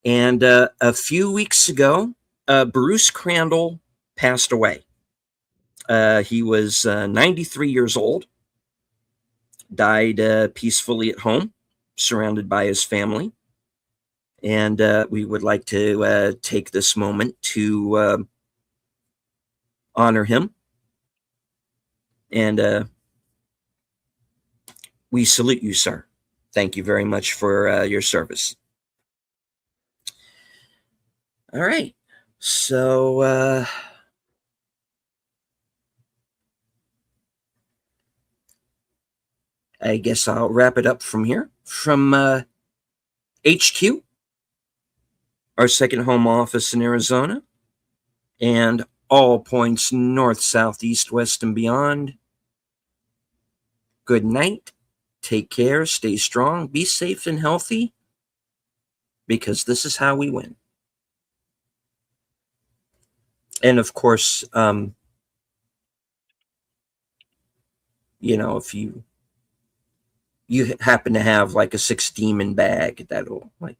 And a few weeks ago, Bruce Crandall passed away. He was 93 years old, died peacefully at home, surrounded by his family. And we would like to take this moment to honor him. And we salute you, sir. Thank you very much for your service. All right. So I guess I'll wrap it up from here. From HQ, our second home office in Arizona, and all points north, south, east, west, and beyond. Good night. Take care. Stay strong. Be safe and healthy, because this is how we win. And of course, if you happen to have like a 6 demon bag, that'll like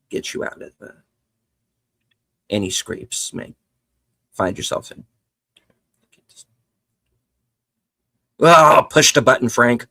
get you out of any scrapes you may find yourself in. Oh, push the button, Frank.